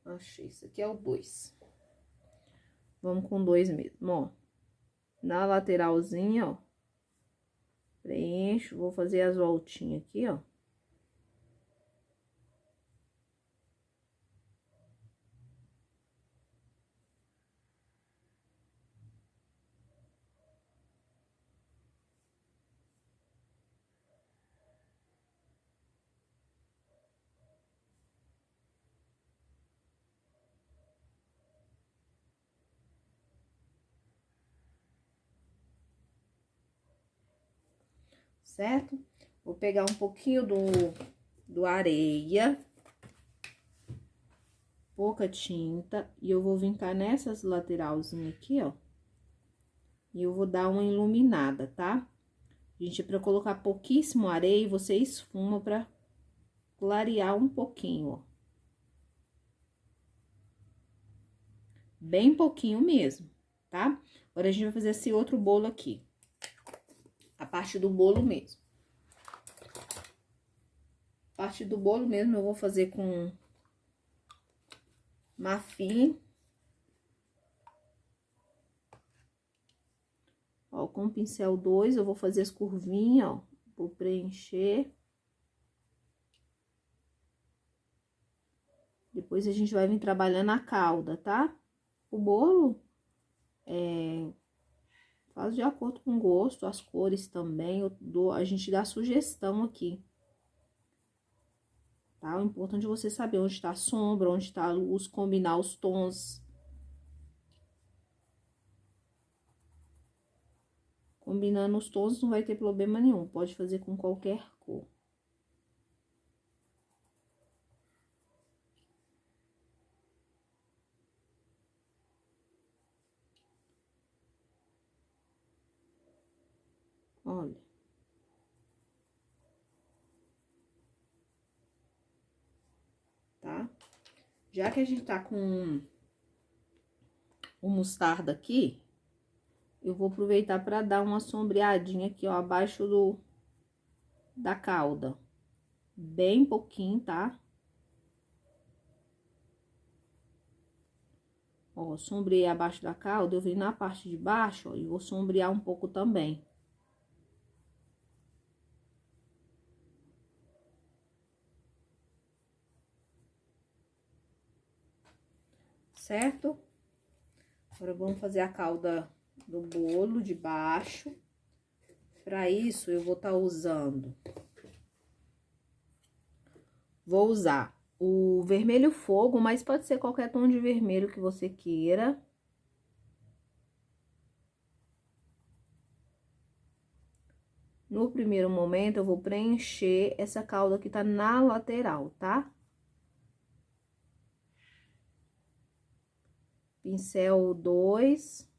Achei, isso aqui é o 2. Vamos com 2 mesmo, ó. Na lateralzinha, ó. Preencho, vou fazer as voltinhas aqui, ó. Certo? Vou pegar um pouquinho do areia, pouca tinta, e eu vou vincar nessas lateralzinhas aqui, ó. E eu vou dar uma iluminada, tá? Gente, pra colocar pouquíssimo areia, você esfuma pra clarear um pouquinho, ó. Bem pouquinho mesmo. tá? Agora, a gente vai fazer esse outro bolo aqui. A parte do bolo mesmo. A parte do bolo mesmo eu vou fazer com marfim. Ó, com o pincel 2, eu vou fazer as curvinhas, ó. Vou preencher. Depois, a gente vai vir trabalhando a cauda, tá? O bolo, faz de acordo com o gosto, as cores também, a gente dá sugestão aqui. Tá? O importante é você saber onde tá a sombra, onde tá a luz, combinar os tons. Combinando os tons não vai ter problema nenhum, pode fazer com qualquer cor. Olha. Tá? Já que a gente tá com o mostarda aqui, eu vou aproveitar para dar uma sombreadinha aqui, ó, abaixo da cauda. Bem pouquinho, tá? Ó, sombreei abaixo da cauda, eu venho na parte de baixo, ó, e vou sombrear um pouco também. Certo? Agora, vamos fazer a cauda do bolo de baixo. Para isso, eu vou estar usando... Vou usar o vermelho fogo, mas pode ser qualquer tom de vermelho que você queira. No primeiro momento, eu vou preencher essa cauda que tá na lateral, tá? Pincel 2.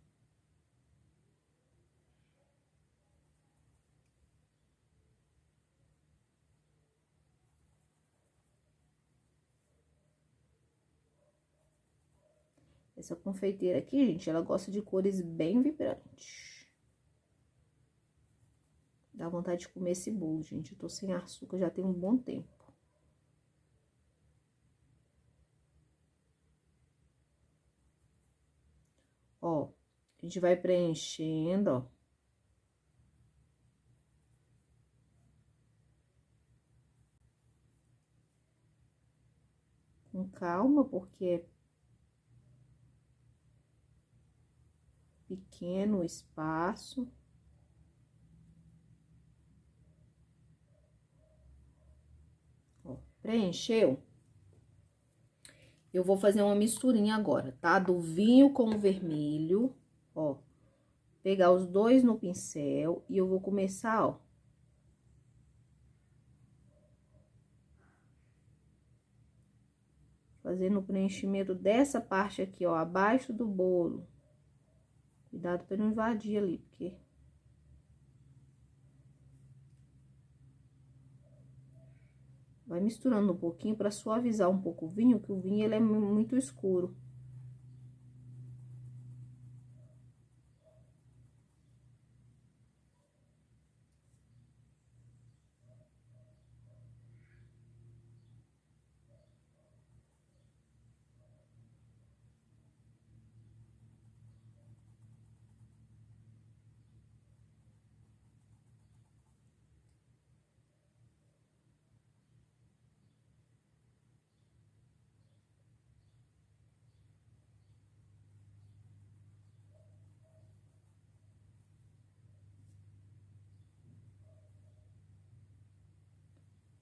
Essa confeiteira aqui, gente, ela gosta de cores bem vibrantes. Dá vontade de comer esse bolo, gente. Eu tô sem açúcar já tem um bom tempo. Ó, a gente vai preenchendo, ó. Com calma, porque é pequeno o espaço. Ó, preencheu. Eu vou fazer uma misturinha agora, tá? Do vinho com o vermelho, ó. Pegar os dois no pincel e eu vou começar, ó. Fazendo o preenchimento dessa parte aqui, ó, abaixo do bolo. Cuidado pra não invadir ali, porque... Vai misturando um pouquinho pra suavizar um pouco o vinho, que o vinho, ele é muito escuro.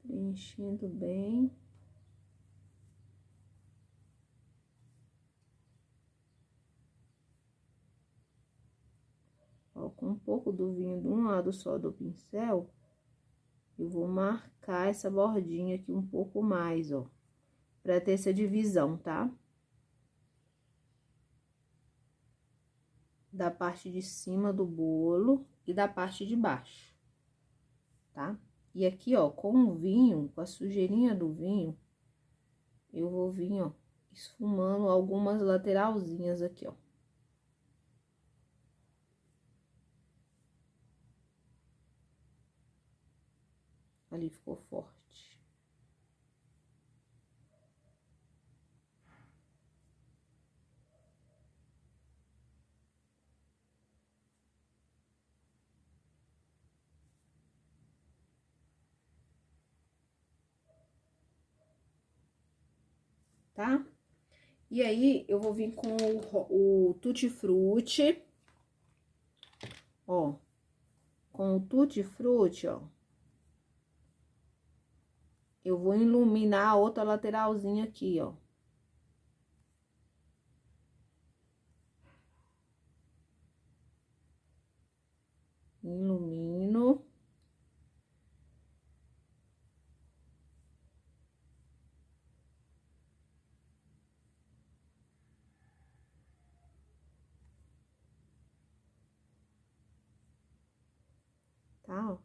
Preenchendo bem. Ó, com um pouco do vinho de um lado só do pincel, eu vou marcar essa bordinha aqui um pouco mais, ó. Pra ter essa divisão, tá? Da parte de cima do bolo e da parte de baixo, tá? E aqui, ó, com o vinho, com a sujeirinha do vinho, eu vou vir, ó, esfumando algumas lateralzinhas aqui, ó. Ali ficou forte. Tá? E aí, eu vou vir com o Tutti Frutti, ó. Com o Tutti Frutti, ó. Eu vou iluminar a outra lateralzinha aqui, ó. Ilumino. Tá, ó.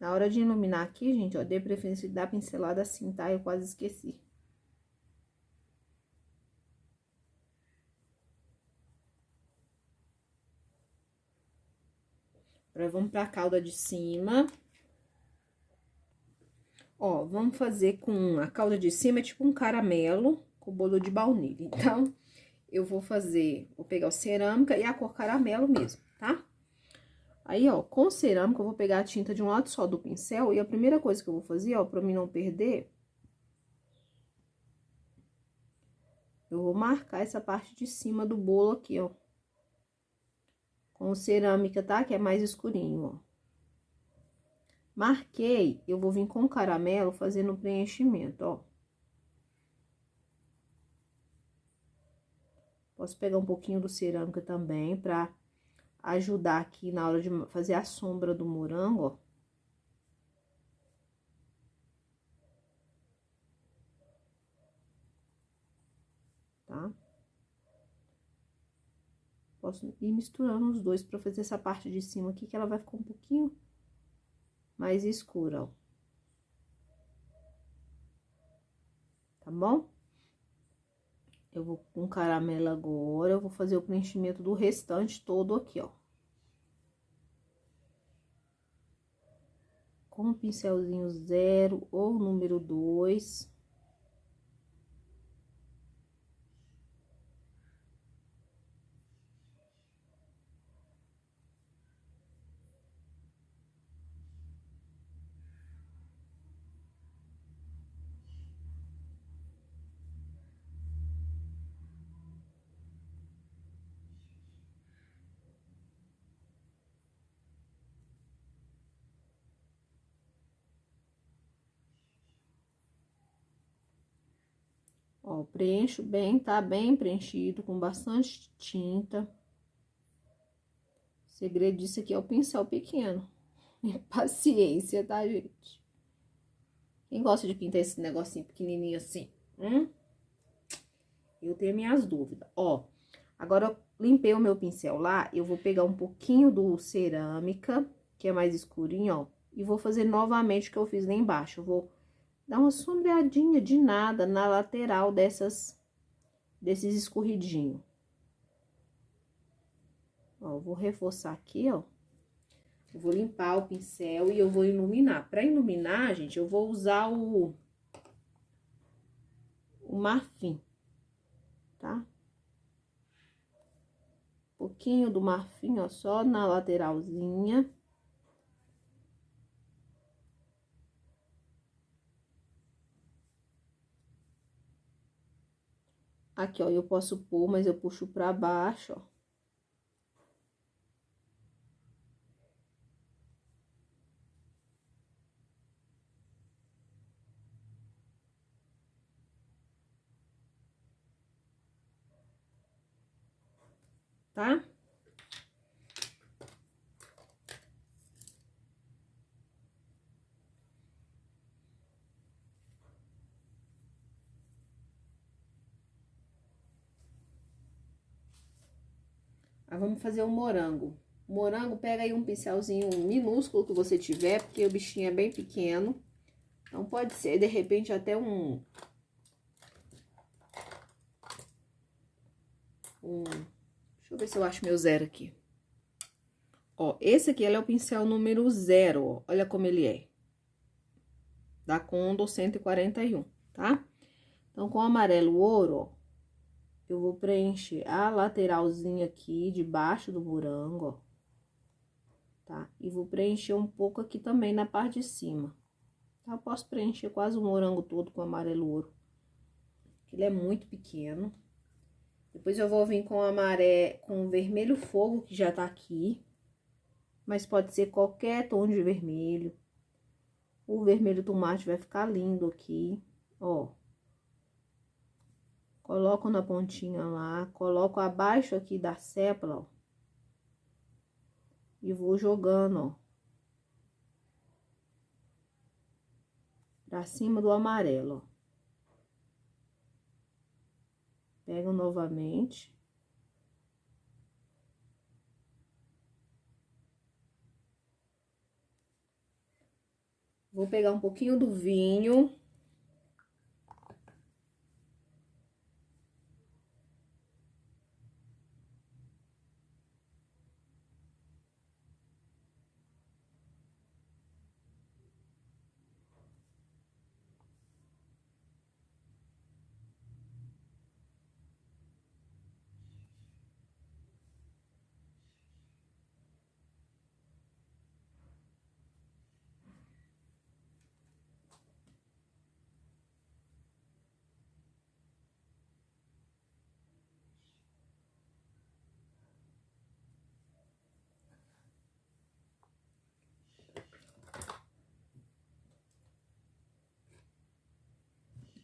Na hora de iluminar aqui, gente, ó, dê preferência de dar pincelada assim, tá? Eu quase esqueci. Agora, vamos pra cauda de cima. Ó, vamos fazer com a cauda de cima, é tipo um caramelo com bolo de baunilha. Então, eu vou pegar o cerâmica e a cor caramelo mesmo, tá? Aí, ó, com cerâmica, eu vou pegar a tinta de um lado só do pincel e a primeira coisa que eu vou fazer, ó, pra mim não perder, eu vou marcar essa parte de cima do bolo aqui, ó. Com cerâmica, tá? Que é mais escurinho, ó. Marquei, eu vou vir com caramelo fazendo o preenchimento, ó. Posso pegar um pouquinho do cerâmica também pra ajudar aqui na hora de fazer a sombra do morango, ó. Tá? Posso ir misturando os dois pra fazer essa parte de cima aqui, que ela vai ficar um pouquinho mais escura, ó. Tá bom? Eu vou com caramelo agora, eu vou fazer o preenchimento do restante todo aqui, ó. Com o pincelzinho 0 ou número 2. Ó, preencho bem, tá bem preenchido, com bastante tinta. O segredo disso aqui é o pincel pequeno. Paciência, tá, gente? Quem gosta de pintar esse negocinho pequenininho assim? Eu tenho minhas dúvidas. Ó, agora eu limpei o meu pincel lá, eu vou pegar um pouquinho do cerâmica, que é mais escurinho, ó. E vou fazer novamente o que eu fiz lá embaixo. Eu vou dar uma sombreadinha de nada na lateral desses escorridinhos. Ó, eu vou reforçar aqui, ó. Eu vou limpar o pincel e eu vou iluminar. Pra iluminar, gente, eu vou usar o marfim, tá? Um pouquinho do marfim, ó, só na lateralzinha. Aqui, ó, eu posso pôr, mas eu puxo pra baixo, ó. Tá? Aí vamos fazer o morango. O morango, pega aí um pincelzinho minúsculo que você tiver, porque o bichinho é bem pequeno. Então, pode ser, de repente, até um... Deixa eu ver se eu acho meu zero aqui. Ó, esse aqui, ele é o pincel número 0, ó. Olha como ele é. Da Condor 141, tá? Então, com o amarelo ouro, ó, eu vou preencher a lateralzinha aqui, debaixo do morango, ó. Tá? E vou preencher um pouco aqui também na parte de cima. Tá? Eu posso preencher quase o morango todo com amarelo ouro. Ele é muito pequeno. Depois eu vou vir com com vermelho fogo, que já tá aqui. Mas pode ser qualquer tom de vermelho. O vermelho tomate vai ficar lindo aqui, ó. Coloco na pontinha lá, coloco abaixo aqui da sépala, ó. E vou jogando, ó. Pra cima do amarelo, ó. Pego novamente. Vou pegar um pouquinho do vinho.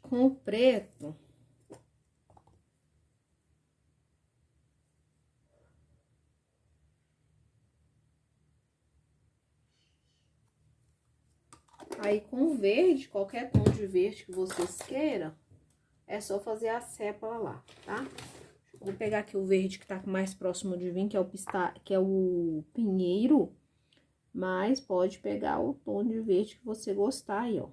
Com o preto, aí com o verde, qualquer tom de verde que vocês queiram, é só fazer a sépala lá, tá? Vou pegar aqui o verde que tá mais próximo de vir, que é o pinheiro, mas pode pegar o tom de verde que você gostar aí, ó.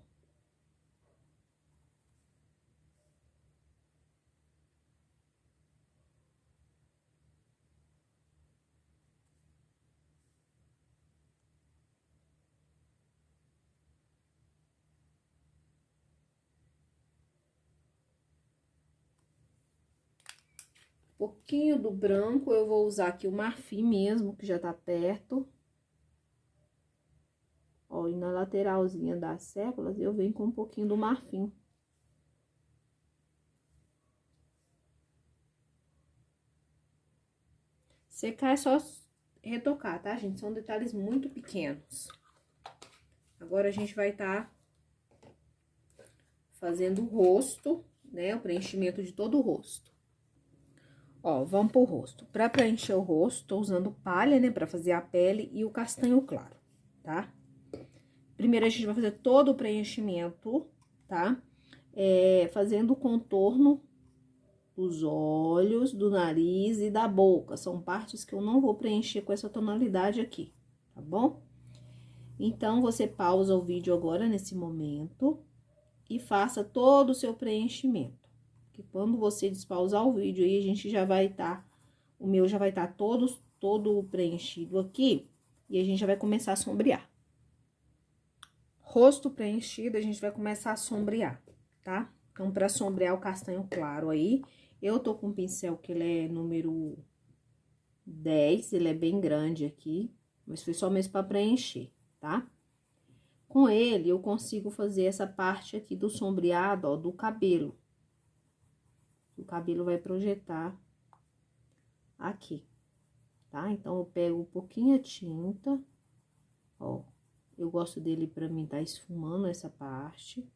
Pouquinho do branco, eu vou usar aqui o marfim mesmo, que já tá perto. Ó, e na lateralzinha das sépalas, eu venho com um pouquinho do marfim. Secar é só retocar, tá, gente? São detalhes muito pequenos. Agora, a gente vai tá fazendo o rosto, né? O preenchimento de todo o rosto. Ó, vamos pro rosto. Pra preencher o rosto, tô usando palha, né? Pra fazer a pele e o castanho claro, tá? Primeiro, a gente vai fazer todo o preenchimento, tá? Fazendo o contorno dos olhos, do nariz e da boca. São partes que eu não vou preencher com essa tonalidade aqui, tá bom? Então, você pausa o vídeo agora, nesse momento, e faça todo o seu preenchimento. Que quando você despausar o vídeo aí, a gente já vai estar... O meu já vai estar todo preenchido aqui, e a gente já vai começar a sombrear. Rosto preenchido, a gente vai começar a sombrear, tá? Então, pra sombrear o castanho claro aí, eu tô com um pincel que ele é número 10, ele é bem grande aqui, mas foi só mesmo pra preencher, tá? Com ele, eu consigo fazer essa parte aqui do sombreado, ó, do cabelo. O cabelo vai projetar aqui, tá? Então, eu pego um pouquinho a tinta, ó. Eu gosto dele pra mim tá esfumando essa parte.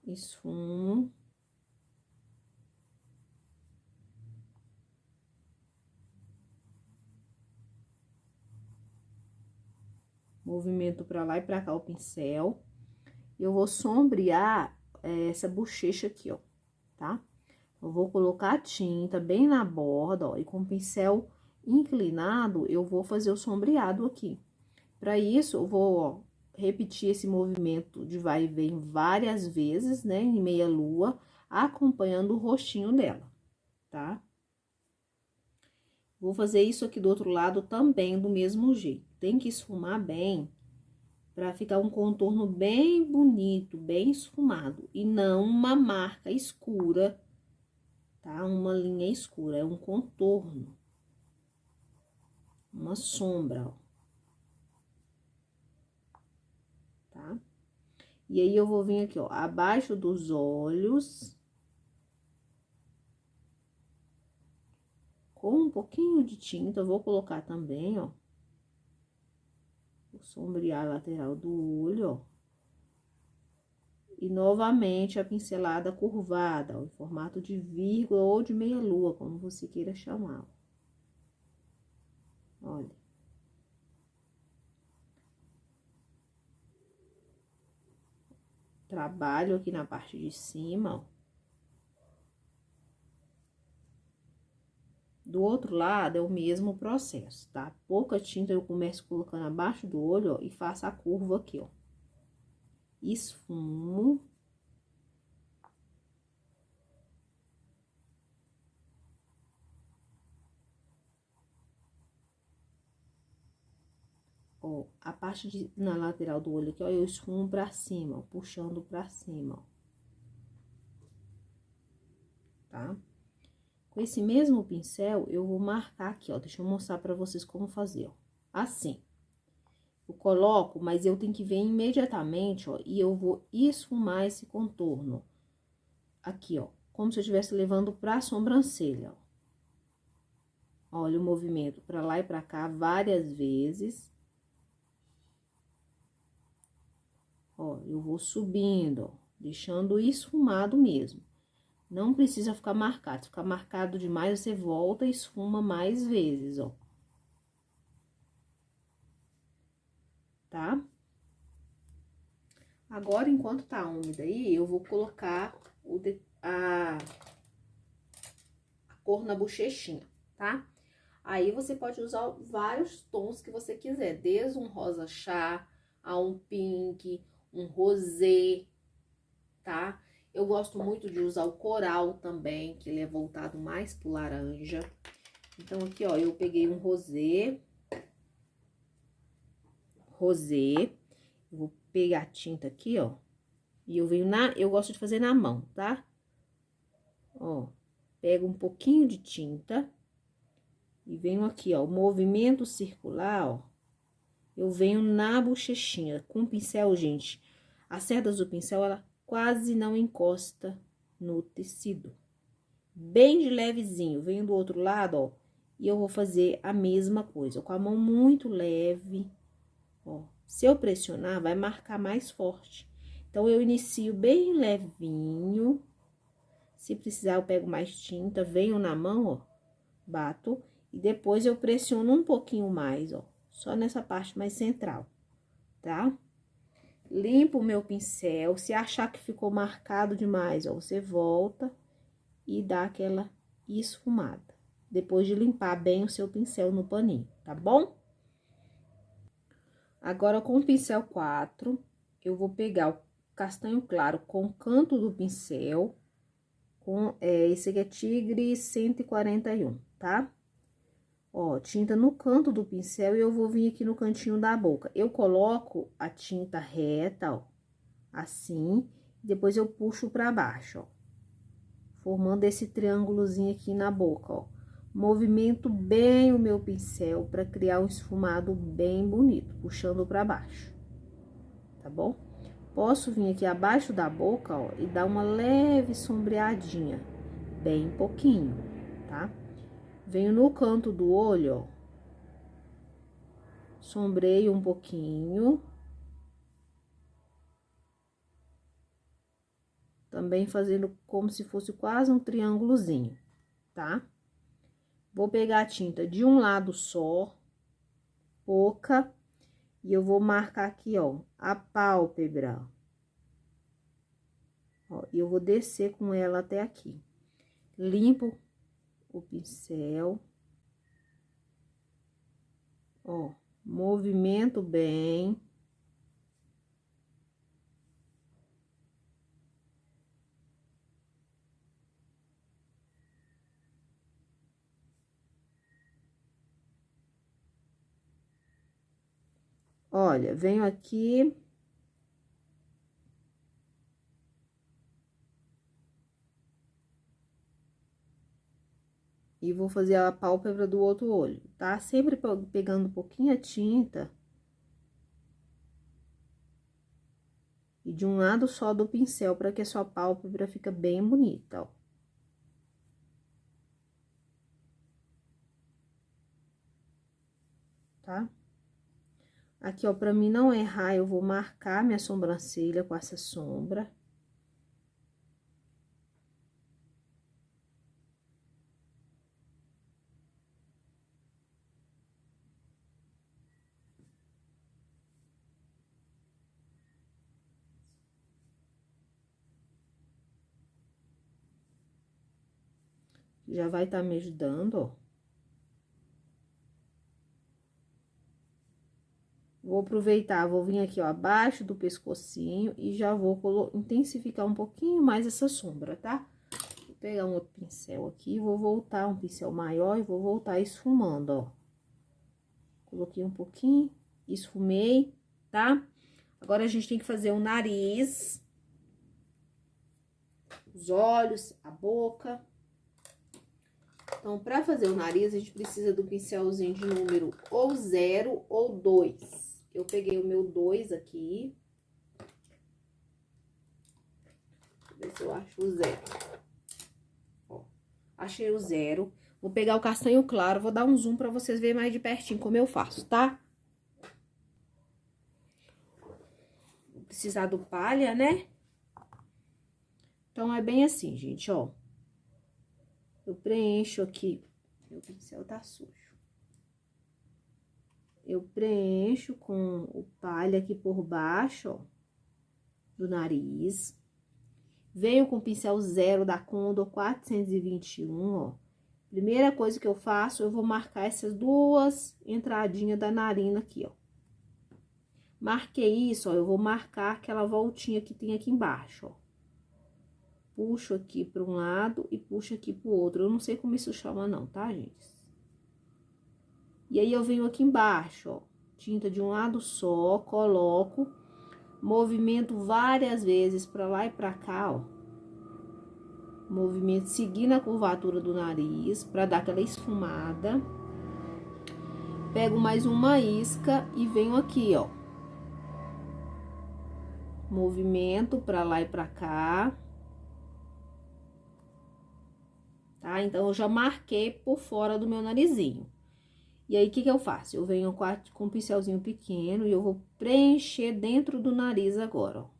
Esfumo. Movimento pra lá e pra cá o pincel. Eu vou sombrear essa bochecha aqui, ó, tá? Eu vou colocar a tinta bem na borda, ó, e com o pincel inclinado, eu vou fazer o sombreado aqui. Para isso, eu vou, ó, repetir esse movimento de vai e vem várias vezes, né, em meia lua, acompanhando o rostinho dela, tá? Vou fazer isso aqui do outro lado também do mesmo jeito. Tem que esfumar bem, para ficar um contorno bem bonito, bem esfumado, e não uma marca escura, tá? Uma linha escura, é um contorno, uma sombra, ó. Tá? E aí, eu vou vir aqui, ó, abaixo dos olhos, com um pouquinho de tinta, eu vou colocar também, ó, vou sombrear a lateral do olho, ó. E novamente a pincelada curvada, ó, em formato de vírgula ou de meia lua, como você queira chamar. Olha. Trabalho aqui na parte de cima, ó. Do outro lado é o mesmo processo, tá? Pouca tinta eu começo colocando abaixo do olho, ó, e faço a curva aqui, ó. Esfumo. Ó, a parte na lateral do olho aqui, ó, eu esfumo pra cima, ó, puxando pra cima, ó. Tá? Com esse mesmo pincel, eu vou marcar aqui, ó. Deixa eu mostrar pra vocês como fazer, ó. Assim. Eu coloco, mas eu tenho que ver imediatamente, ó. E eu vou esfumar esse contorno. Aqui, ó. Como se eu estivesse levando pra sobrancelha, ó. Olha o movimento pra lá e pra cá várias vezes. Ó, eu vou subindo, ó. Deixando esfumado mesmo. Não precisa ficar marcado. Se ficar marcado demais, você volta e esfuma mais vezes, ó. Tá? Agora, enquanto tá úmida aí, eu vou colocar a cor na bochechinha, tá? Aí, você pode usar vários tons que você quiser. Desde um rosa chá, a um pink, um rosé, tá? Eu gosto muito de usar o coral também, que ele é voltado mais pro laranja. Então, aqui, ó, eu peguei um rosé. Vou pegar a tinta aqui, ó. E eu venho eu gosto de fazer na mão, tá? Ó, pego um pouquinho de tinta. E venho aqui, ó, o movimento circular, ó. Eu venho na bochechinha. Com o pincel, gente, as cerdas do pincel, ela quase não encosta no tecido. Bem de levezinho. Venho do outro lado, ó, e eu vou fazer a mesma coisa, com a mão muito leve, ó. Se eu pressionar, vai marcar mais forte. Então, eu inicio bem levinho. Se precisar, eu pego mais tinta, venho na mão, ó, bato, e depois eu pressiono um pouquinho mais, ó, só nessa parte mais central, tá? Limpo o meu pincel, se achar que ficou marcado demais, ó, você volta e dá aquela esfumada, depois de limpar bem o seu pincel no paninho, tá bom? Agora, com o pincel 4, eu vou pegar o castanho claro com o canto do pincel, esse aqui é Tigre 141, tá? Ó, tinta no canto do pincel e eu vou vir aqui no cantinho da boca. Eu coloco a tinta reta, ó, assim, depois eu puxo pra baixo, ó, formando esse triângulozinho aqui na boca, ó. Movimento bem o meu pincel pra criar um esfumado bem bonito, puxando pra baixo, tá bom? Posso vir aqui abaixo da boca, ó, e dar uma leve sombreadinha, bem pouquinho, tá? Venho no canto do olho, ó, sombreio um pouquinho. Também fazendo como se fosse quase um triângulozinho, tá? Vou pegar a tinta de um lado só, pouca, e eu vou marcar aqui, ó, a pálpebra. Ó, e eu vou descer com ela até aqui. Limpo o pincel. Ó, movimento bem. Olha, venho aqui. E vou fazer a pálpebra do outro olho, tá? Sempre pegando um pouquinho a tinta. E de um lado só do pincel, para que a sua pálpebra fica bem bonita, ó. Tá? Aqui, ó, pra mim não errar, eu vou marcar minha sobrancelha com essa sombra. Já vai estar me ajudando, ó. Vou aproveitar, vou vir aqui, ó, abaixo do pescocinho e já vou intensificar um pouquinho mais essa sombra, tá? Vou pegar um outro pincel aqui, vou voltar um pincel maior e vou voltar esfumando, ó. Coloquei um pouquinho, esfumei, tá? Agora, a gente tem que fazer o nariz, os olhos, a boca. Então, pra fazer o nariz, a gente precisa do pincelzinho de número ou 0 ou 2. Eu peguei o meu 2 aqui. Deixa eu ver se eu acho o 0. Ó, achei o 0. Vou pegar o castanho claro, vou dar um zoom pra vocês verem mais de pertinho como eu faço, tá? Vou precisar do palha, né? Então, é bem assim, gente, ó. Eu preencho aqui. Meu pincel tá sujo. Eu preencho com o palha aqui por baixo, ó, do nariz. Venho com o pincel 0 da Condor 421, ó. Primeira coisa que eu faço, eu vou marcar essas duas entradinhas da narina aqui, ó. Marquei isso, ó, eu vou marcar aquela voltinha que tem aqui embaixo, ó. Puxo aqui para um lado e puxo aqui pro outro. Eu não sei como isso chama não, tá, gente? E aí, eu venho aqui embaixo, ó, tinta de um lado só, coloco, movimento várias vezes pra lá e pra cá, ó. Movimento seguindo a curvatura do nariz, pra dar aquela esfumada. Pego mais uma isca e venho aqui, ó. Movimento pra lá e pra cá. Tá? Então, eu já marquei por fora do meu narizinho. E aí, o que eu faço? Eu venho com um pincelzinho pequeno e eu vou preencher dentro do nariz agora, ó.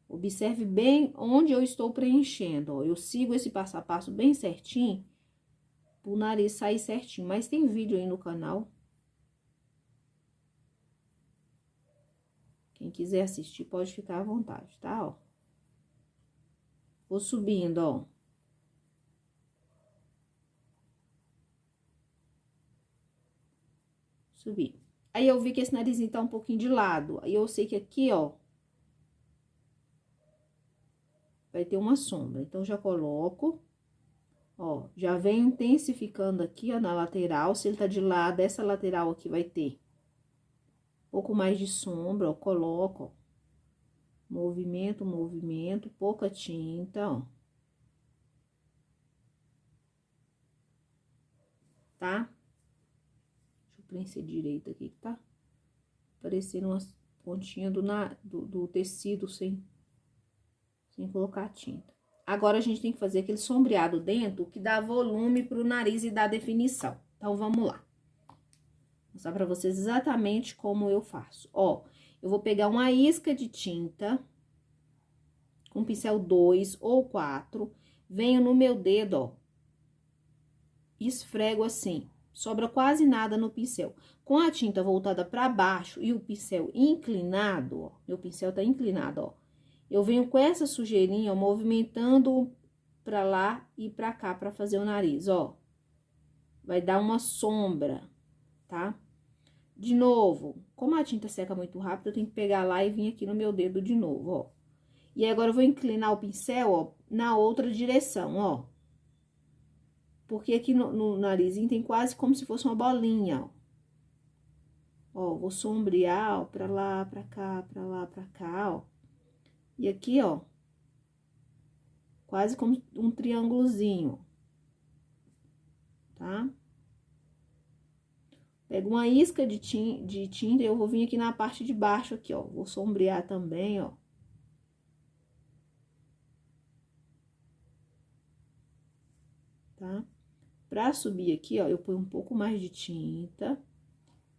Observe bem onde eu estou preenchendo, ó. Eu sigo esse passo a passo bem certinho, pro nariz sair certinho. Mas tem vídeo aí no canal. Quem quiser assistir, pode ficar à vontade, tá, ó? Vou subindo, ó. Subir. Aí, eu vi que esse narizinho tá um pouquinho de lado. Aí, eu sei que aqui, ó, vai ter uma sombra. Então, já coloco, ó, já venho intensificando aqui, ó, na lateral. Se ele tá de lado, essa lateral aqui vai ter um pouco mais de sombra, ó, coloco, ó. Movimento, movimento, pouca tinta, ó. Tá? Preencher direito aqui, tá? Parecendo umas pontinhas do tecido sem colocar tinta. Agora, a gente tem que fazer aquele sombreado dentro que dá volume pro nariz e dá definição. Então, vamos lá. Vou mostrar pra vocês exatamente como eu faço. Ó, eu vou pegar uma isca de tinta com pincel 2 ou 4, venho no meu dedo, ó, esfrego assim. sobra quase nada no pincel. Com a tinta voltada para baixo e o pincel inclinado, ó, meu pincel tá inclinado, ó. Eu venho com essa sujeirinha, ó, movimentando pra lá e pra cá pra fazer o nariz, ó. Vai dar uma sombra, tá? De novo, como a tinta seca muito rápido, eu tenho que pegar lá e vir aqui no meu dedo de novo, ó. E agora eu vou inclinar o pincel, ó, na outra direção, ó. Porque aqui no narizinho tem quase como se fosse uma bolinha, ó. Ó, vou sombrear, ó, pra lá, pra cá, pra lá, pra cá, ó. E aqui, ó, quase como um triângulozinho, tá? Pego uma isca de tinta e eu vou vir aqui na parte de baixo aqui, ó. Vou sombrear também, ó. Tá? Pra subir aqui, ó, eu ponho um pouco mais de tinta.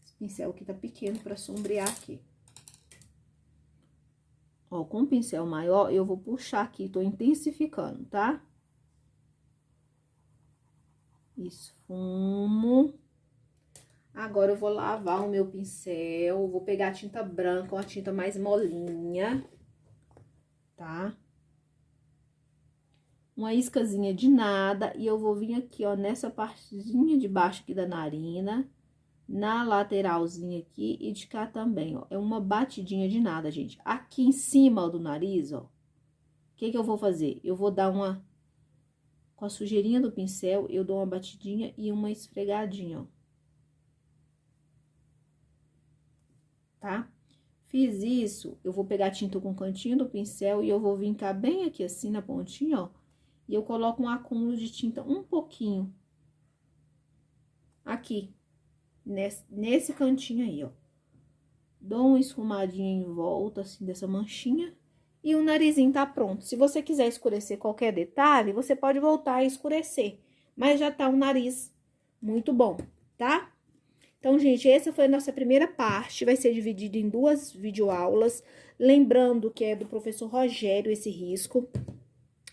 Esse pincel aqui tá pequeno pra sombrear aqui. Ó, com o pincel maior, eu vou puxar aqui, tô intensificando, tá? Esfumo. Agora, eu vou lavar o meu pincel, vou pegar a tinta branca, uma tinta mais molinha, tá? Uma iscazinha de nada, e eu vou vir aqui, ó, nessa partezinha de baixo aqui da narina, na lateralzinha aqui e de cá também, ó. É uma batidinha de nada, gente. Aqui em cima, ó, do nariz, ó, o que que eu vou fazer? Eu vou dar uma... Com a sujeirinha do pincel, eu dou uma batidinha e uma esfregadinha, ó. Tá? Fiz isso, eu vou pegar a tinta com o cantinho do pincel e eu vou vincar bem aqui assim na pontinha, ó. E eu coloco um acúmulo de tinta um pouquinho aqui, nesse cantinho aí, ó. Dou uma esfumadinha em volta, assim, dessa manchinha. E o narizinho tá pronto. Se você quiser escurecer qualquer detalhe, você pode voltar a escurecer. Mas já tá um nariz muito bom, tá? Então, gente, essa foi a nossa primeira parte. Vai ser dividida em 2 videoaulas. Lembrando que é do professor Rogério esse risco.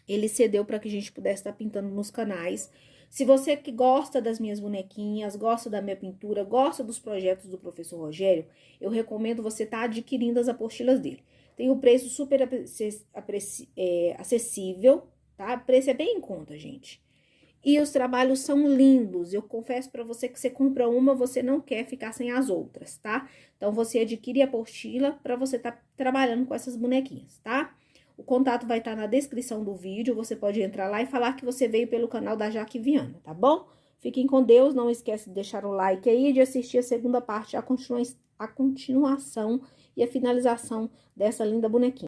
Ele cedeu para que a gente pudesse estar pintando nos canais. Se você que gosta das minhas bonequinhas, gosta da minha pintura, gosta dos projetos do professor Rogério, eu recomendo você estar adquirindo as apostilas dele. Tem o preço super acessível, tá? O preço é bem em conta, gente. E os trabalhos são lindos. Eu confesso para você que você compra uma, você não quer ficar sem as outras, tá? Então, você adquire a apostila para você estar trabalhando com essas bonequinhas, tá? O contato vai estar na descrição do vídeo, você pode entrar lá e falar que você veio pelo canal da Jaque Viana, tá bom? Fiquem com Deus, não esquece de deixar o like aí e de assistir a segunda parte, a continuação e a finalização dessa linda bonequinha.